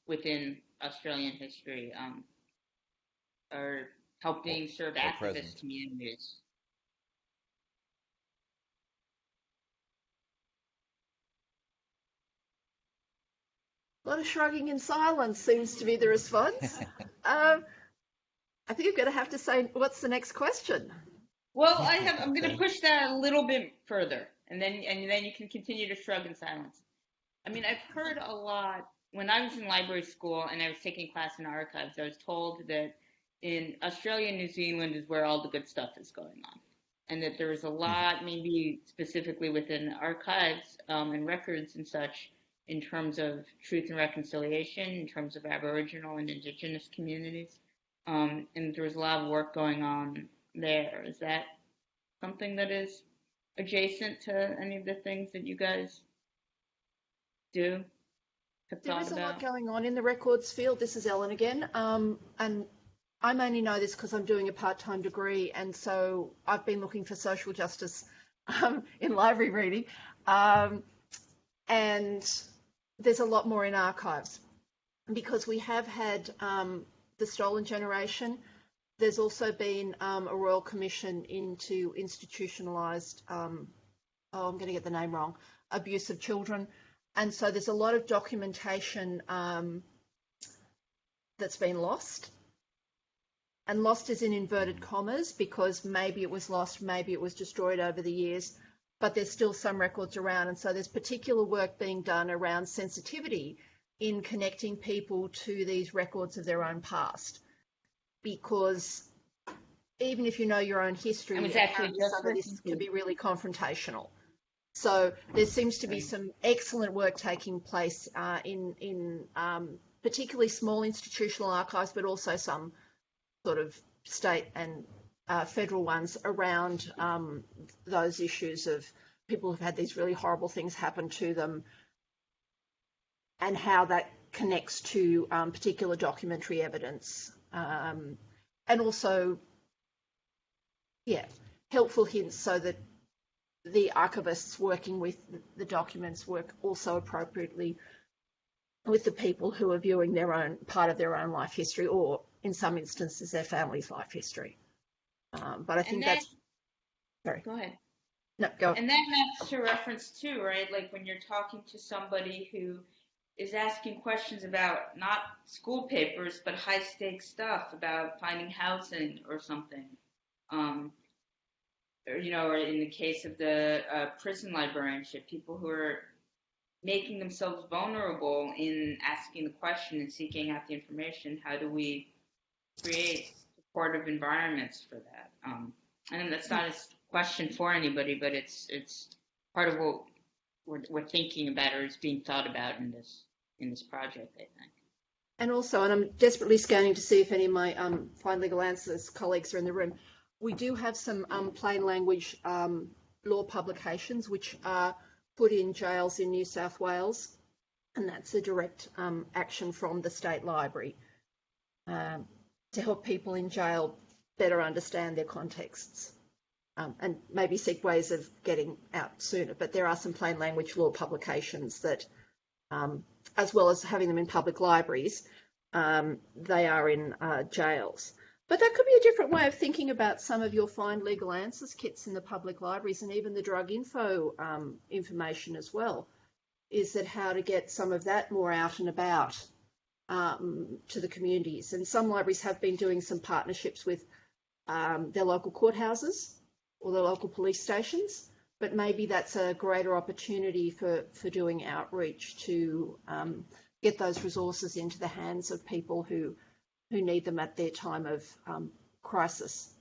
within Australian history, or helping serve activist communities. A lot of shrugging in silence seems to be the response. I think I'm going to have to say, what's the next question? Well, I'm going to push that a little bit further, and then you can continue to shrug in silence. I mean, I've heard a lot when I was in library school and I was taking class in archives. I was told that in Australia and New Zealand is where all the good stuff is going on, and that there was a lot, maybe specifically within archives and records and such, in terms of truth and reconciliation, in terms of Aboriginal and Indigenous communities. And there was a lot of work going on there. Is that something that is adjacent to any of the things that you guys do? There is a lot going on in the records field. This is Ellen again. And I'm only know this because I'm doing a part-time degree, and so I've been looking for social justice in library reading, and there's a lot more in archives because we have had the stolen generation. There's also been a Royal Commission into institutionalised, I'm going to get the name wrong, abuse of children. And so there's a lot of documentation that's been lost. And lost is in inverted commas because maybe it was lost, maybe it was destroyed over the years, but there's still some records around. And so there's particular work being done around sensitivity in connecting people to these records of their own past. Because even if you know your own history, some of this can be really confrontational. So there seems to be some excellent work taking place in particularly small institutional archives, but also some sort of state and federal ones around those issues of people who've had these really horrible things happen to them and how that connects to particular documentary evidence. And also, helpful hints so that the archivists working with the documents work also appropriately with the people who are viewing their own part of their own life history, or in some instances their family's life history. But I think that's... Sorry. Go ahead. No, go. And then that's to reference too, right? Like when you're talking to somebody who is asking questions about not school papers, but high stakes stuff about finding housing or something. Or in the case of the prison librarianship, people who are making themselves vulnerable in asking the question and seeking out the information. How do we create supportive environments for that? And that's not a question for anybody, but it's part of what we're thinking about or is being thought about in this project, I think. And also, and I'm desperately scanning to see if any of my Find Legal Answers colleagues are in the room, we do have some plain language law publications which are put in jails in New South Wales, and that's a direct action from the State Library to help people in jail better understand their contexts and maybe seek ways of getting out sooner. But there are some plain language law publications that, as well as having them in public libraries, they are in jails. But that could be a different way of thinking about some of your Find Legal Answers kits in the public libraries, and even the drug info information as well, is that how to get some of that more out and about to the communities. And some libraries have been doing some partnerships with their local courthouses or their local police stations, but maybe that's a greater opportunity for doing outreach to get those resources into the hands of people who need them at their time of crisis.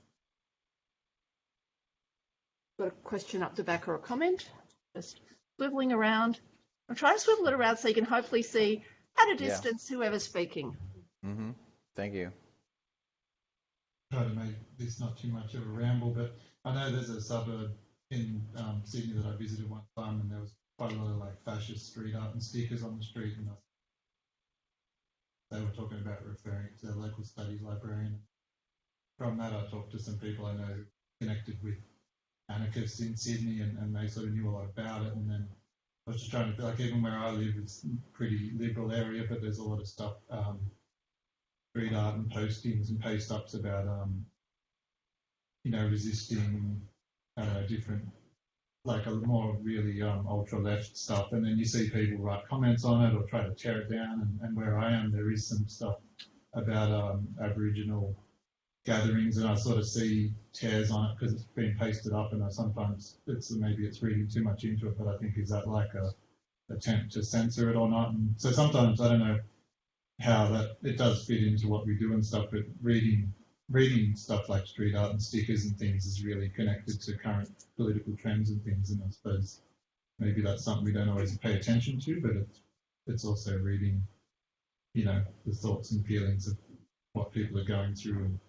Got a question up the back or a comment? Just swiveling around. I'm trying to swivel it around so you can hopefully see at a distance whoever's speaking. Mm-hmm. Thank you. Try to make this not too much of a ramble, but I know there's a suburb in Sydney that I visited one time, and there was quite a lot of like fascist street art and stickers on the street, and they were talking about referring to their local studies librarian. From that, I talked to some people I know connected with anarchists in Sydney, and they sort of knew a lot about it. And then I was just trying to feel like even where I live, it's a pretty liberal area, but there's a lot of stuff, street art and postings and post-ups about, resisting different, like a more really ultra-left stuff. And then you see people write comments on it or try to tear it down. And where I am, there is some stuff about Aboriginal gatherings, and I sort of see tears on it because it's been pasted up, and sometimes maybe it's reading too much into it, but I think is that like a attempt to censor it or not? And so sometimes I don't know how that it does fit into what we do and stuff, but reading stuff like street art and stickers and things is really connected to current political trends and things, and I suppose maybe that's something we don't always pay attention to, but it's also reading, the thoughts and feelings of what people are going through. And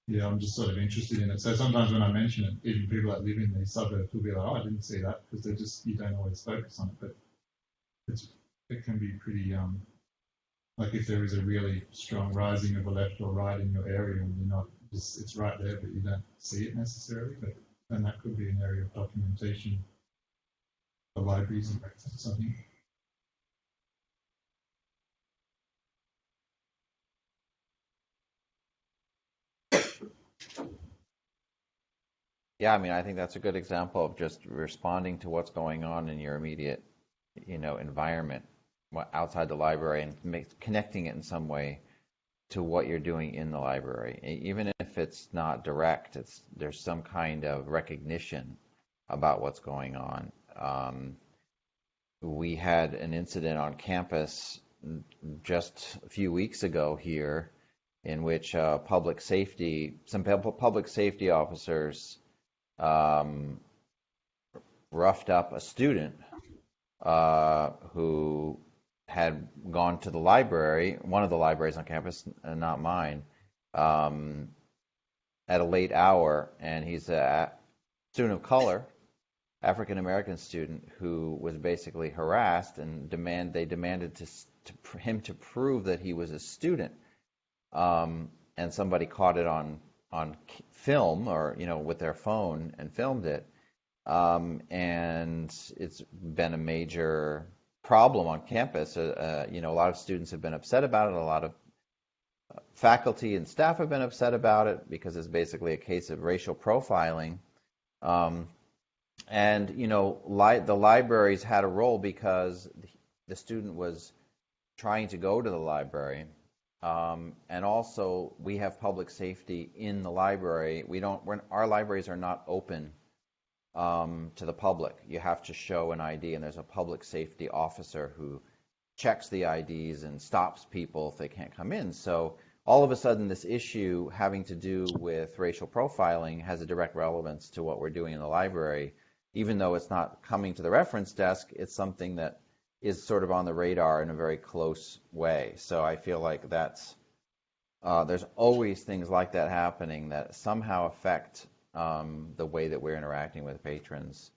yeah, I'm just sort of interested in it. So sometimes when I mention it, even people that live in these suburbs will be like, oh, I didn't see that, because you don't always focus on it, but it can be pretty Like if there is a really strong rising of the left or right in your area, and you're not, it's right there, but you don't see it necessarily. But then that could be an area of documentation for libraries and something. Yeah, I mean, I think that's a good example of just responding to what's going on in your immediate, environment outside the library and connecting it in some way to what you're doing in the library. Even if it's not direct, there's some kind of recognition about what's going on. We had an incident on campus just a few weeks ago here in which some public safety officers roughed up a student who had gone to the library, one of the libraries on campus, not mine, at a late hour, and he's a student of color, African American student, who was basically harassed, and they demanded him to prove that he was a student, and somebody caught it on film or with their phone and filmed it, and it's been a major problem on campus. A lot of students have been upset about it. A lot of faculty and staff have been upset about it because it's basically a case of racial profiling. And the libraries had a role because the student was trying to go to the library. And also, we have public safety in the library. Our libraries are not open to the public. You have to show an ID, and there's a public safety officer who checks the IDs and stops people if they can't come in. So all of a sudden, this issue having to do with racial profiling has a direct relevance to what we're doing in the library. Even though it's not coming to the reference desk, it's something that is sort of on the radar in a very close way. So I feel like there's always things like that happening that somehow affect the way that we're interacting with patrons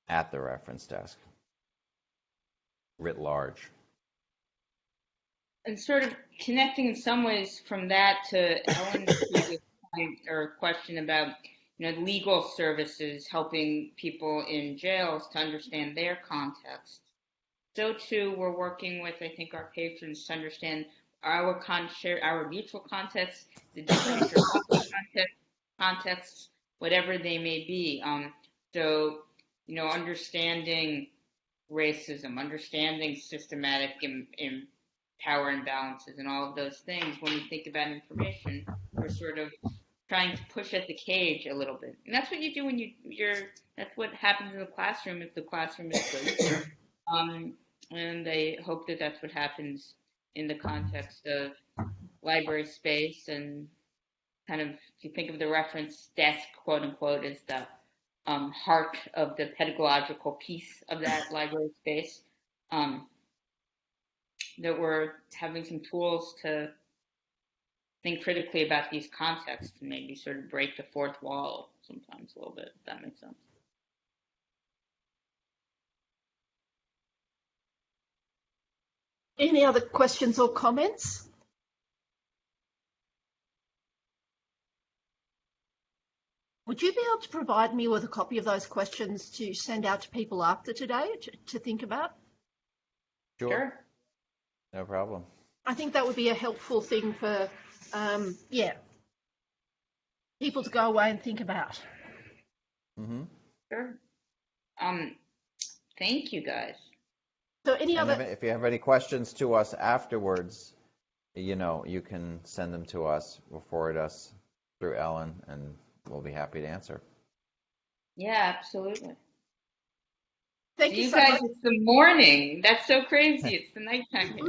at the reference desk, writ large. And sort of connecting in some ways from that to Ellen's previous point or question about legal services helping people in jails to understand their context. So too, we're working with, I think, our patrons to understand our mutual context, the different contexts, whatever they may be. So, understanding racism, understanding systematic power imbalances, and all of those things. When we think about information, we're sort of trying to push at the cage a little bit, and that's what you do when that's what happens in the classroom if the classroom is good. And I hope that that's what happens in the context of library space, and kind of, if you think of the reference desk, quote unquote, as the heart of the pedagogical piece of that library space, that we're having some tools to think critically about these contexts and maybe sort of break the fourth wall sometimes a little bit, if that makes sense. Any other questions or comments? Would you be able to provide me with a copy of those questions to send out to people after today to think about? Sure. No problem. I think that would be a helpful thing for, people to go away and think about. Mm-hmm. Sure. Thank you, guys. So if you have any questions to us afterwards, you can send them to us or forward us through Ellen, and we'll be happy to answer. Yeah, absolutely. Thank you so guys, much. It's the morning. That's so crazy. It's the nighttime here.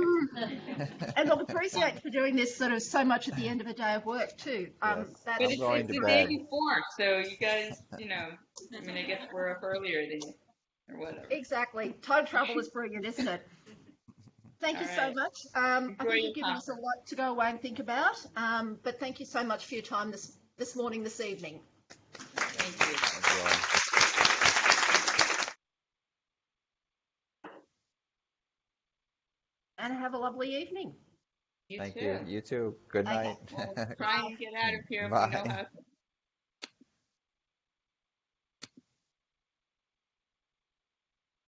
And I appreciate for doing this sort of so much at the end of a day of work too. Yes. But it's the day before, so you guys, I guess we're up earlier than you, or whatever. Exactly. Time travel is brilliant, isn't it? Thank you so much. I think you've given us a lot to go away and think about. But thank you so much for your time this morning, this evening. Thank you. And have a lovely evening. Thank you. You too. Good night. We'll try and get out of here if we know Bye. how to.